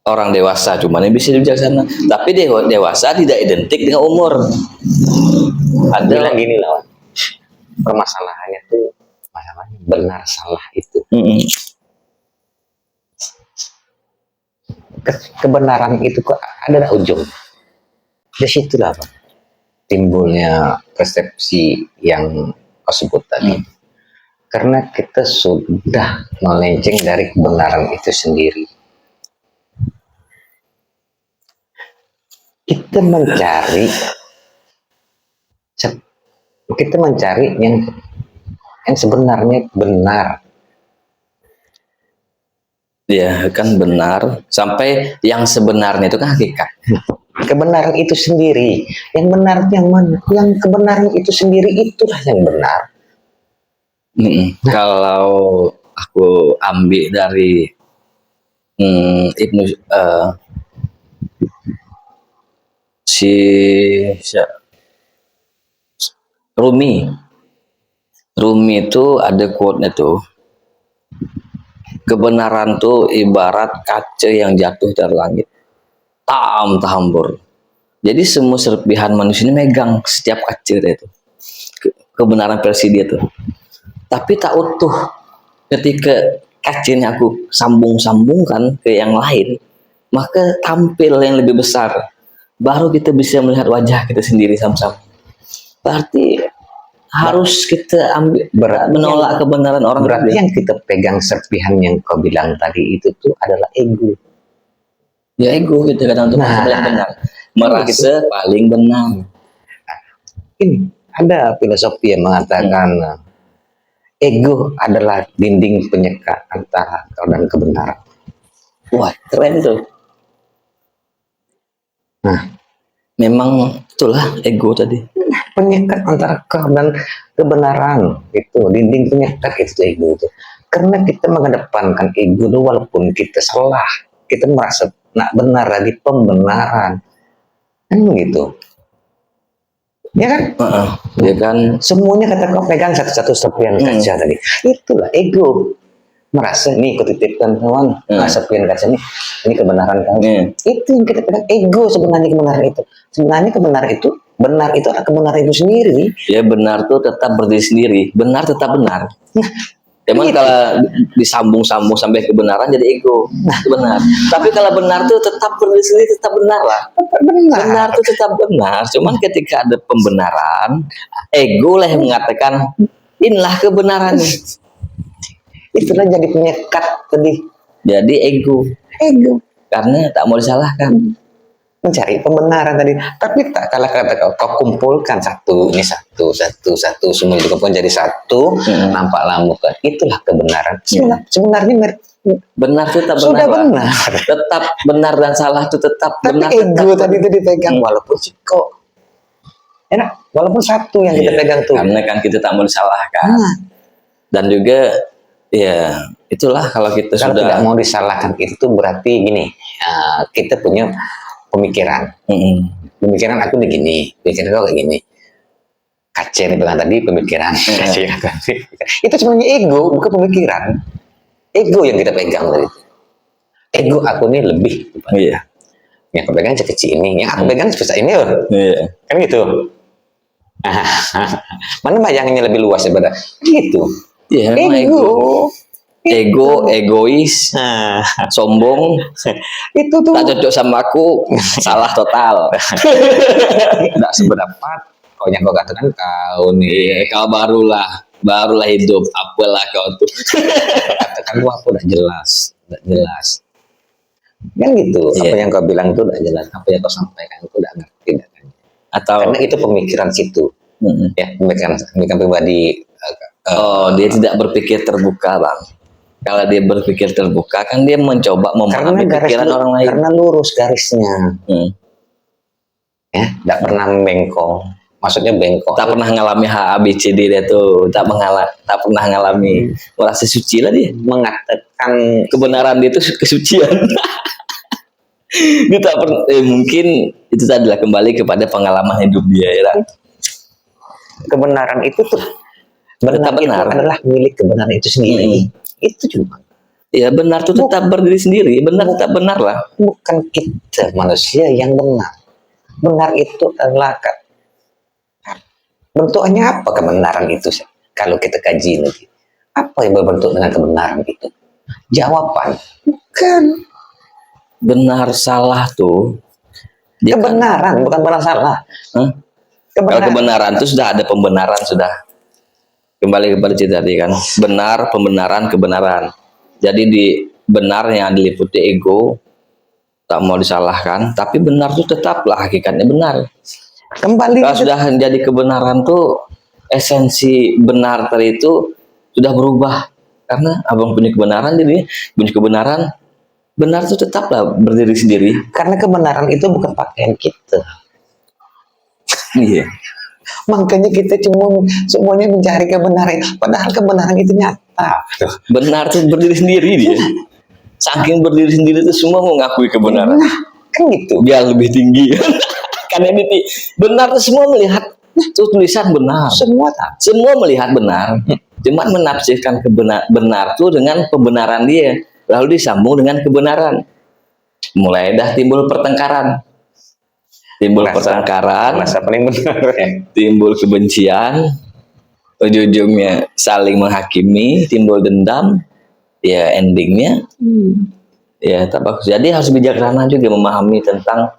Orang dewasa cuman yang bisa bijaksana. Tapi dewasa tidak identik dengan umur. Ada gini lah, permasalahannya tuh masalahnya benar salah itu. Kebenaran itu kok ada ujung. Di situlah Pak, timbulnya persepsi yang kau sebut tadi. Karena kita sudah melenceng dari kebenaran itu sendiri. Kita mencari yang sebenarnya benar. Ya kan benar. Sampai yang sebenarnya itu kan hakikat. Kebenaran itu sendiri. Yang benar yang mana? Yang kebenaran itu sendiri itulah yang benar. Kalau aku ambil dari Ibnu Rumi itu ada quote-nya tuh, kebenaran tuh ibarat kaca yang jatuh dari langit, tahambur. Jadi semua serpihan manusia ini megang setiap kaca itu, kebenaran versi dia tuh. Tapi tak utuh. Ketika kacanya aku sambung-sambungkan ke yang lain, maka tampil yang lebih besar. Baru kita bisa melihat wajah kita sendiri sama-sama. Berarti harus kita menolak kebenaran orang. Berarti yang kita pegang serpihan yang kau bilang tadi itu tuh adalah ego. Ya ego kita kadang untuk paling benar, merasa paling benar. Ini ada filosofi yang mengatakan ego adalah dinding penyekat antara kau dan kebenaran. Wah, keren tuh. Nah, memang itulah ego tadi. Penyekat antara kau dan kebenaran itu, dinding penyekat itu ego itu. Karena kita mengedepankan ego itu walaupun kita salah, kita merasa nak benar lagi pembenaran. Kan gitu. Ya kan? Ya kan. Semuanya kata kau pegang satu-satu serpihan kaca tadi. Itulah ego. Merasa nih kutitipkan kawan, serpihan kaca ini kebenaran kamu. Itu yang kita pegang, ego sebenarnya kebenaran itu. Sebenarnya kebenaran itu, benar itu adalah kebenaran itu sendiri. Ya benar tuh tetap berdiri sendiri, benar tetap benar. Cuman kalau disambung-sambung sampai kebenaran jadi ego, itu benar. Tapi kalau benar tuh tetap berdiri sendiri, tetap benar lah. Benar tuh tetap benar. Cuman ketika ada pembenaran, ego lah yang mengatakan inilah kebenarannya. Itulah jadi penyekat tadi. Jadi ego. Karena tak mau disalahkan. Mencari pembenaran tadi. Tapi tak kalah kata kau kumpulkan satu, ini satu, semua itu pun jadi satu, nampak lamukan. Itulah kebenaran. Sebenarnya benar itu tetap sudah benar. Tetap benar dan salah itu tetap tapi benar. Ego tadi itu dipegang walaupun sih kok enak, walaupun satu yang kita pegang tuh. Karena kan kita tak mau disalahkan. Dan juga ya itulah kalau kita kalau sudah tidak mau disalahkan itu berarti gini, kita punya pemikiran. Pemikiran aku begini, pemikiran kau kayak gini. Kaca yang bilang tadi pemikiran. Itu sebenarnya ego, bukan pemikiran. Ego yang kita pegang tadi. Ego aku ini lebih. Iya. Yang aku pegang sekecil ini, yang aku pegang sebesar ini loh. Iya. Kan gitu. Mana bayangannya lebih luas daripada gitu. Iya, ego, egois, sombong, itu tuh tak cocok sama aku, salah total. tidak seberapa. Kau yang kau katakan kau nih, Kau barulah hidup, apalah kau tuh. katakan gua aku udah jelas. Kan gitu. Apa yang kau bilang itu udah jelas, apa yang kau sampaikan itu udah ngerti. Atau karena itu pemikiran situ, ya pemikiran pribadi. Dia tidak berpikir terbuka, Bang. Kalau dia berpikir terbuka, kan dia mencoba memahami pikiran orang lain. Karena lurus garisnya, ya, tidak pernah bengkok. Maksudnya bengkok. Tak pernah ngalami HABCD dia tuh, tak pernah ngalami. Merasa suci lah dia. Mengatakan kebenaran dia itu kesucian. Dia tak pernah. Mungkin itu adalah kembali kepada pengalaman hidup dia, ya. Kebenaran itu tuh. Benar adalah milik kebenaran itu sendiri. Itu cuma. Ya benar tuh tetap berdiri sendiri. Benar tetap benar lah. Bukan kita manusia yang benar. Benar itu adalah bentuknya apa kebenaran itu? Kalau kita kaji lagi, apa yang berbentuk dengan kebenaran itu? Jawaban. Bukan. Benar salah tuh. Kebenaran bukan benar salah. Kalau kebenaran itu sudah ada pembenaran sudah. Kembali kepada cerita tadi kan, benar, pembenaran, kebenaran. Jadi di benar yang diliputi ego, tak mau disalahkan, tapi benar itu tetaplah hakikatnya benar. Kembali kalau sudah menjadi kebenaran tuh, esensi benar tadi itu sudah berubah. Karena abang punya kebenaran, jadi punya kebenaran, benar itu tetaplah berdiri sendiri. Karena kebenaran itu bukan pakaian kita. Iya. Makanya kita cuma semuanya mencari kebenaran, padahal kebenaran itu nyata. Benar tuh berdiri sendiri dia. Saking berdiri sendiri tuh semua mau ngakui kebenaran. Nah, kan gitu. Biar lebih tinggi. Karena ini benar tuh semua melihat tuh tulisan benar. Semua melihat benar. Cuman menafsirkan benar tuh dengan pembenaran dia, lalu disambung dengan kebenaran. Mulai dah timbul pertengkaran. Merasa paling benar. Timbul kebencian, ujung-ujungnya saling menghakimi, timbul dendam, ya endingnya ya tak bagus. Jadi harus bijaksana juga memahami tentang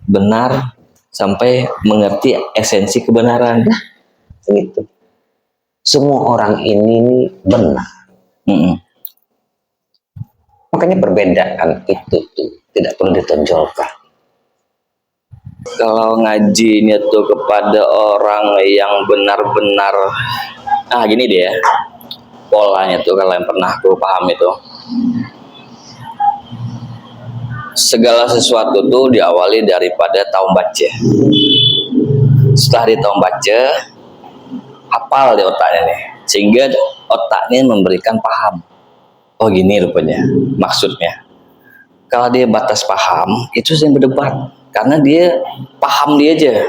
benar sampai mengerti esensi kebenaran. Nah, gitu. Semua orang ini benar. Makanya perbedaan itu tuh tidak perlu ditonjolkan. Kalau ngajinya tuh kepada orang yang benar-benar, gini dia, polanya tuh kalau yang pernah aku paham itu, segala sesuatu tuh diawali daripada tahu baca. Setelah dia tahu baca, hafal di otaknya nih, sehingga otaknya memberikan paham. Oh gini rupanya maksudnya. Kalau dia batas paham, itu yang berdebat. Karena dia paham dia aja,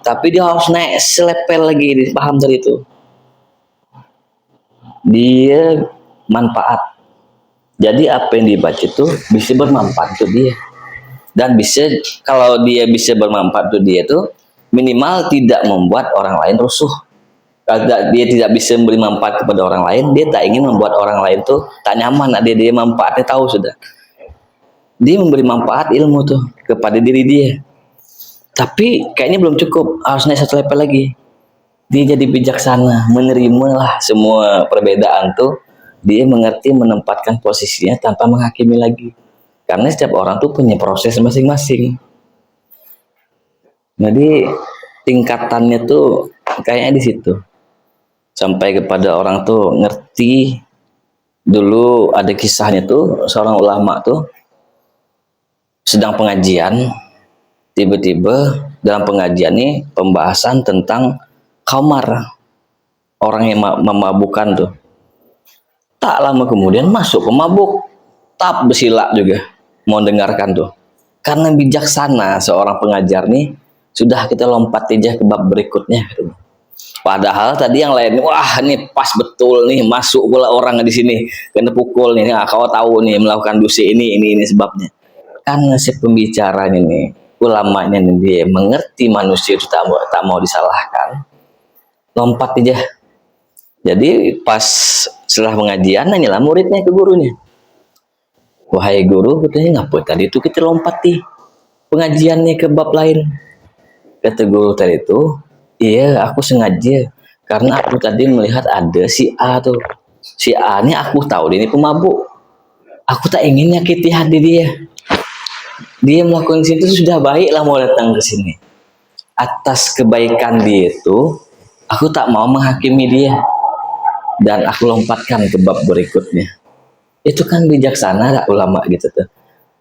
tapi dia harus naik selepel lagi, paham dari itu. Dia manfaat. Jadi apa yang dibaca itu bisa bermanfaat untuk dia. Dan bisa, kalau dia bisa bermanfaat untuk dia itu minimal tidak membuat orang lain rusuh. Kalau dia tidak bisa memberi manfaat kepada orang lain, dia tak ingin membuat orang lain tuh tak nyaman. Dia manfaatnya tahu sudah. Dia memberi manfaat ilmu tuh kepada diri dia. Tapi kayaknya belum cukup, harus naik satu level lagi. Dia jadi bijaksana, menerimalah semua perbedaan tuh. Dia mengerti menempatkan posisinya tanpa menghakimi lagi. Karena setiap orang tuh punya proses masing-masing. Jadi tingkatannya tuh kayaknya di situ. Sampai kepada orang tuh ngerti. Dulu ada kisahnya tuh, seorang ulama tuh sedang pengajian, tiba-tiba dalam pengajian ini pembahasan tentang khamar, orang yang memabukkan tuh. Tak lama kemudian masuk pemabuk, tap bersila juga mau dengarkan tuh. Karena bijaksana seorang pengajar nih, sudah kita lompat aja ke bab berikutnya. Padahal tadi yang lain, wah ini pas betul nih, masuk pula orang di sini, kena pukul nih, nah, kau tahu nih melakukan dosa ini sebabnya. Karena si pembicaranya nih, ulamanya nih, dia mengerti manusia itu tak mau disalahkan, lompat aja. Jadi pas setelah pengajian nanyalah muridnya ke gurunya, wahai guru, katanya ngapa tadi itu kita lompat nih pengajiannya ke bab lain. Kata guru tadi itu, iya aku sengaja karena aku tadi melihat ada si A tuh, si A ini aku tahu dia ini pemabuk, aku tak ingin nyakiti hati dia. Dia melakukan situ sudah baik lah mau datang ke sini. Atas kebaikan dia itu, aku tak mau menghakimi dia. Dan aku lompatkan ke bab berikutnya. Itu kan bijaksana tak ulama gitu tuh.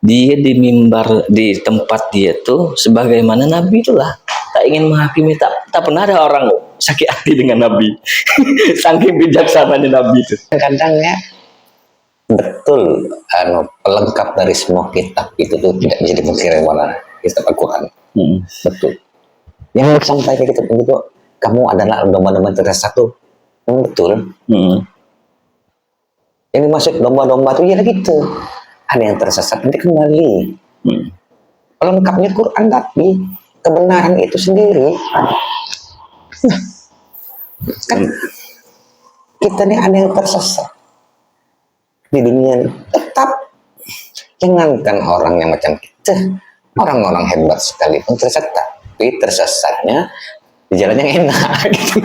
Dia di mimbar, di tempat dia tuh sebagaimana Nabi itulah. Tak ingin menghakimi, tak pernah ada orang sakit hati dengan Nabi. Saking bijaksananya Nabi itu. Kadang ya betul, pelengkap dari semua kitab itu tuh tidak bisa dipungkiri mana kitab Al-Quran. Betul. Yang sampai kayak gitu begitu, kamu adalah domba-domba tersatu. Betul. Yang dimaksud domba-domba itu ya gitu. Ada yang tersesat nanti kembali. Pelengkapnya Quran, tapi kebenaran itu sendiri. Kan kita nih ada yang tersesat di dunia, tetap jangankan orang yang macam kita, orang-orang hebat sekalipun tersesat, tapi tersesatnya di jalan yang enak gitu.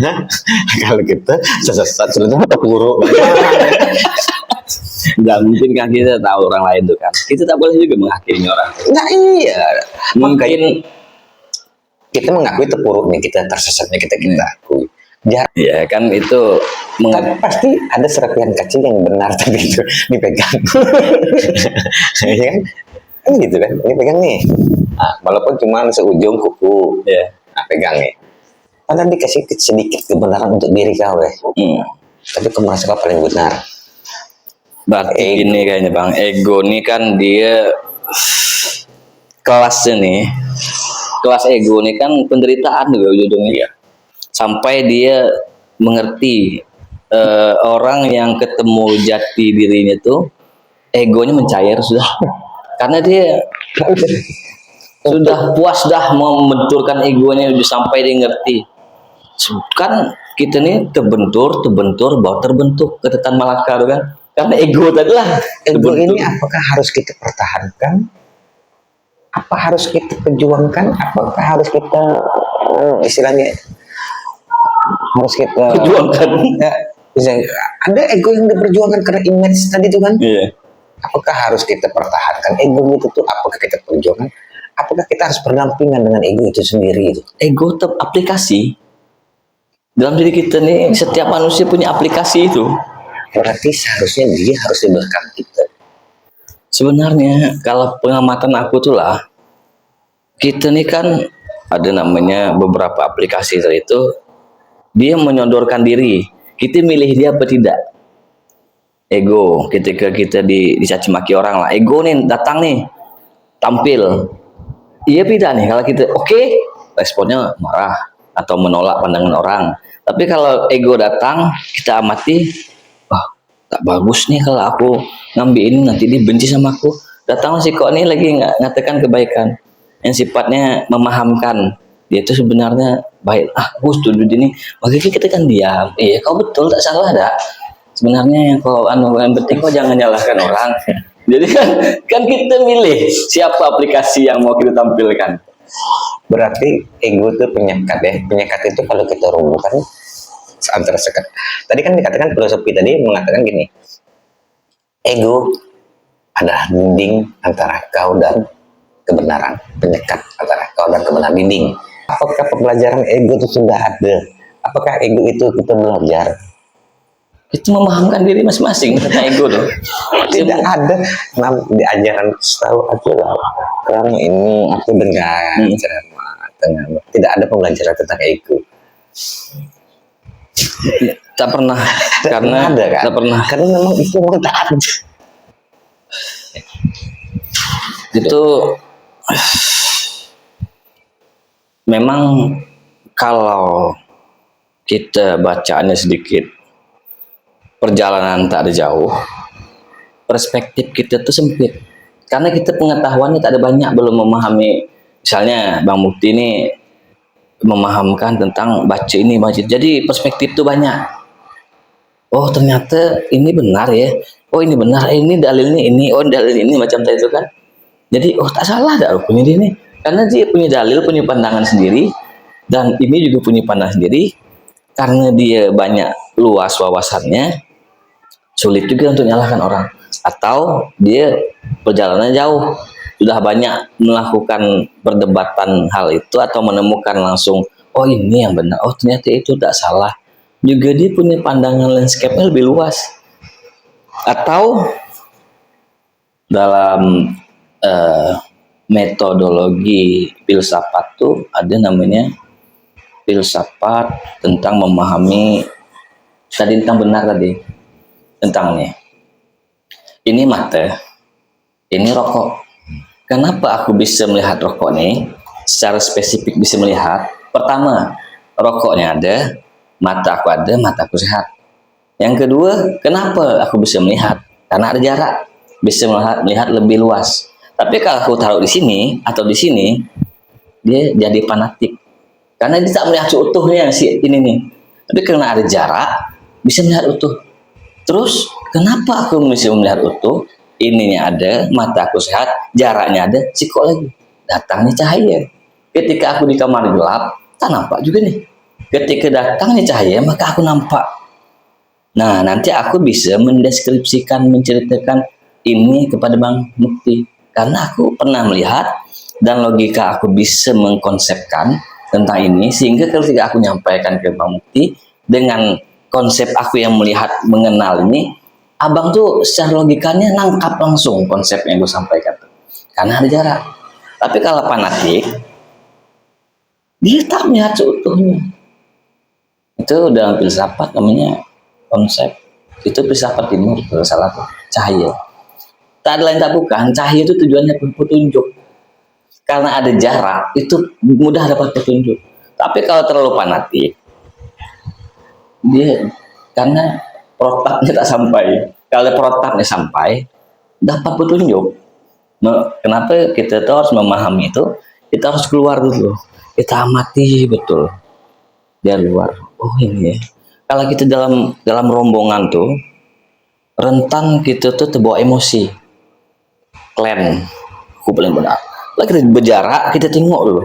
Nah, kalau kita sesat sudah buruk. Nggak mungkin kan kita tahu orang lain tuh kan. Kita tak boleh juga menghakimi orang. Nah iya, Mungkin kita mengakui terpuruknya kita, tersesatnya kita akui. ya kan itu Tapi pasti ada serpihan kecil yang benar tadi itu dipegang. Ya kan? Kan gitu kan, ini pegang nih. Nah, walaupun cuma seujung kuku, ya. Nah, pegang nih. Padahal dikasih sedikit kebenaran untuk diri kau, tapi kau merasa kau paling benar. Berarti gini kayaknya Bang, ego nih kan dia kelasnya nih, kelas ego nih kan penderitaan juga ujung-ujungnya. Sampai dia mengerti orang yang ketemu jati dirinya tuh egonya mencair sudah, karena dia sudah puas dah membenturkan egonya sampai dia ngerti. Kan kita nih terbentur baru terbentuk ketetan Malaka kan, karena ego tadi lah. Ego ini apakah harus kita pertahankan? Apa harus kita perjuangkan? Apakah harus kita istilahnya harus kita perjuangkan? Ya, ada ego yang diperjuangkan karena image tadi itu kan. Iya. Apakah harus kita pertahankan ego itu tuh? Apakah kita perjuangkan? Apakah kita harus berdampingan dengan ego itu sendiri itu? Ego tetap aplikasi dalam diri kita nih. Setiap manusia punya aplikasi itu. Berarti seharusnya dia harus di belakang kita. Sebenarnya kalau pengamatan aku tuh lah, kita nih kan ada namanya beberapa aplikasi itu, dia menyodorkan diri. Kita milih dia apa tidak? Ego, ketika kita dicaci maki orang lah, ego nih datang nih, tampil. iya beda nih kalau kita oke, responnya marah atau menolak pandangan orang. Tapi kalau ego datang, kita amati, wah tak bagus nih kalau aku ngambil ini nanti dia benci sama aku. Datang si kok ini lagi ngatakan kebaikan yang sifatnya memahamkan. Dia itu sebenarnya baik. Ah, gue setuju ini. Makanya kita kan diam. Iya, kau betul, tak salah dak. Sebenarnya yang kau yang penting kau jangan nyalahkan orang. Jadi kan kita milih siapa aplikasi yang mau kita tampilkan. Berarti ego itu penyekat ya. Penyekat itu kalau kita rubuhkan antara sekat. Tadi kan dikatakan filosofi tadi mengatakan gini. Ego adalah dinding antara kau dan kebenaran. Penyekat antara kau dan kebenaran, dinding. Apakah pembelajaran ego itu sudah ada? Apakah ego itu kita belajar? Itu memahamkan diri masing-masing tentang ego tuh. Tidak ada di ajaran setahu aja lah. Sekarang ini aku dengar ceramah, tidak ada pembelajaran tentang ego. Tak pernah, karena ada kan? tak pernah. Karena memang itu memang tak ada. Itu memang kalau kita bacaannya sedikit, perjalanan tak ada jauh, perspektif kita tuh sempit. Karena kita pengetahuannya tak ada banyak, belum memahami. Misalnya Bang Mukti ini memahamkan tentang baca ini, baca. Jadi perspektif tuh banyak. Oh ternyata ini benar ya. Oh ini benar, ini dalilnya ini, oh dalil ini macam itu kan. Jadi oh tak salah dah punya dia ini. Karena dia punya dalil, punya pandangan sendiri, dan ini juga punya pandangan sendiri. Karena dia banyak luas wawasannya, sulit juga untuk menyalahkan orang. Atau dia perjalanan jauh, sudah banyak melakukan perdebatan hal itu atau menemukan langsung, oh ini yang benar, oh ternyata itu tidak salah. Juga dia punya pandangan landscape-nya lebih luas. Atau dalam metodologi filsafat tuh ada namanya filsafat tentang memahami tadi tentang benar tadi tentangnya. Ini mata, ini rokok. Kenapa aku bisa melihat rokok nih? Secara spesifik bisa melihat. Pertama, rokoknya ada, mata aku ada, mata aku sehat. Yang kedua, kenapa aku bisa melihat? Karena ada jarak, bisa melihat lebih luas. Tapi kalau aku taruh di sini atau di sini, dia jadi fanatik. Karena dia tak melihat seutuhnya si ini nih. Tapi karena ada jarak, bisa melihat utuh. Terus, kenapa aku bisa melihat utuh? Ininya ada, mata aku sehat, jaraknya ada, kok lagi datangnya cahaya. Ketika aku di kamar gelap, tak nampak juga nih. Ketika datangnya cahaya, maka aku nampak. Nah, nanti aku bisa mendeskripsikan, menceritakan ini kepada Bang Mukti. Karena aku pernah melihat dan logika aku bisa mengkonsepkan tentang ini, sehingga ketika aku nyampaikan ke Bang Mukti dengan konsep aku yang melihat, mengenal ini, abang tuh secara logikanya nangkap langsung konsep yang gue sampaikan. Karena ada jarak. Tapi kalau fanatik, dia tak melihat seutuhnya. Itu dalam filsafat namanya konsep. Itu filsafat timur, kalau salah tuh, cahaya. Tak ada lain tak bukan, cahaya itu tujuannya petunjuk. Karena ada jarak, itu mudah dapat petunjuk. Tapi kalau terlalu fanatik, dia karena protapnya tak sampai. Kalau protapnya sampai, dapat petunjuk. Kenapa kita tuh harus memahami itu? Kita harus keluar dulu. Kita amati betul. Dia luar. Oh ini ya. Kalau kita dalam rombongan tuh, rentan kita tuh terbawa emosi. Klan, aku paling benar. Lah kita berjarak, kita tengok dulu.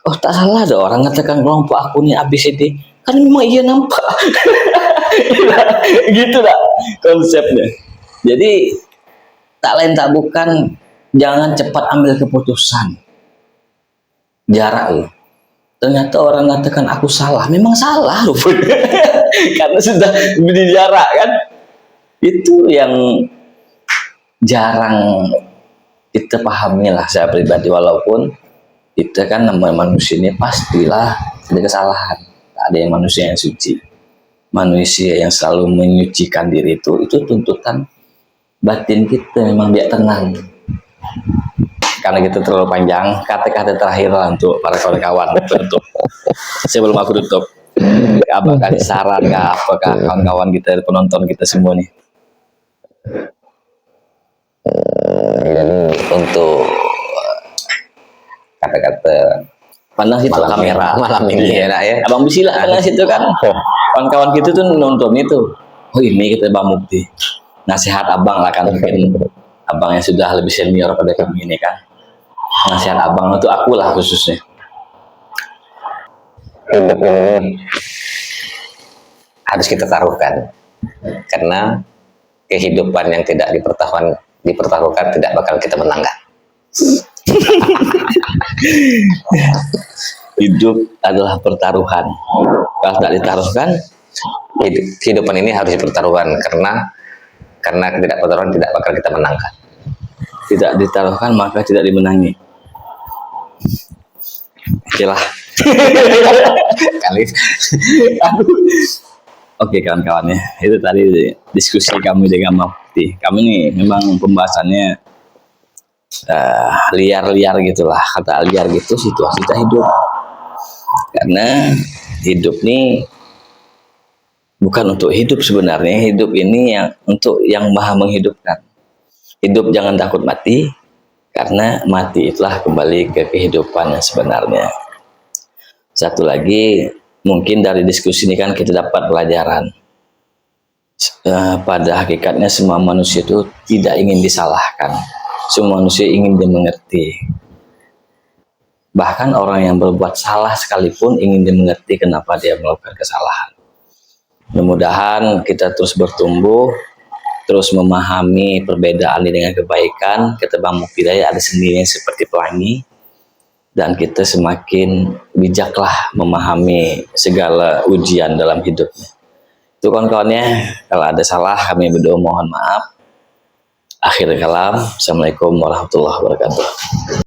Oh tak salah ada orang katakan kelompok aku nih ABCD. Kan memang iya nampak. Gitu dah konsepnya. Jadi tak lain tak bukan, jangan cepat ambil keputusan. Jarak loh. Ternyata orang katakan aku salah, memang salah loh. Karena sudah beri jarak kan. Itu yang jarang kita pahami lah saya pribadi, walaupun kita kan namanya manusia ini pastilah ada kesalahan. Tak ada yang manusia yang suci. Manusia yang selalu menyucikan diri itu tuntutan batin kita memang biar tenang. karena kita terlalu panjang, kata-kata terakhir lah untuk para kawan-kawan penutup. Sebelum aku tutup, apa kasih saran apakah kawan-kawan kita, penonton kita semua nih? Jadi untuk kata-kata Pandang situ kamera malam ini ya. Abang Bisila pandang situ kan. Kawan-kawan kita tuh nonton itu. Oh ini kita Bang Mukti. Nasihat abang lah kan, mungkin abang yang sudah lebih senior pada kami ini kan. Nasihat abang untuk aku lah khususnya. Hidup ini harus kita taruhkan, karena kehidupan yang tidak dipertaruhkan tidak bakal kita menangkan. Hidup adalah pertaruhan. Kalau tidak ditaruhkan, Kehidupan ini harus dipertaruhkan, karena tidak pertaruhan tidak bakal kita menangkan. tidak ditaruhkan maka tidak dimenangi. Itulah. Kali Oke kawan-kawan ya, itu tadi diskusi kami dengan Mufti. Kami nih memang pembahasannya liar-liar gitulah, kata liar gitu situasi kita hidup. Karena hidup nih bukan untuk hidup sebenarnya, hidup ini yang untuk yang maha menghidupkan. Hidup jangan takut mati, karena mati itulah kembali ke kehidupan yang sebenarnya. Satu lagi, mungkin dari diskusi ini kan kita dapat pelajaran. Pada hakikatnya semua manusia itu tidak ingin disalahkan. Semua manusia ingin dimengerti. Bahkan orang yang berbuat salah sekalipun ingin dimengerti kenapa dia melakukan kesalahan. Mudah-mudahan kita terus bertumbuh, terus memahami perbedaan ini dengan kebaikan. Kata Bang Mufti ada sendirinya seperti pelangi. Dan kita semakin bijaklah memahami segala ujian dalam hidupnya. Itu kawan-kawannya, kalau ada salah kami berdoa mohon maaf. Akhir kalam, Assalamualaikum warahmatullahi wabarakatuh.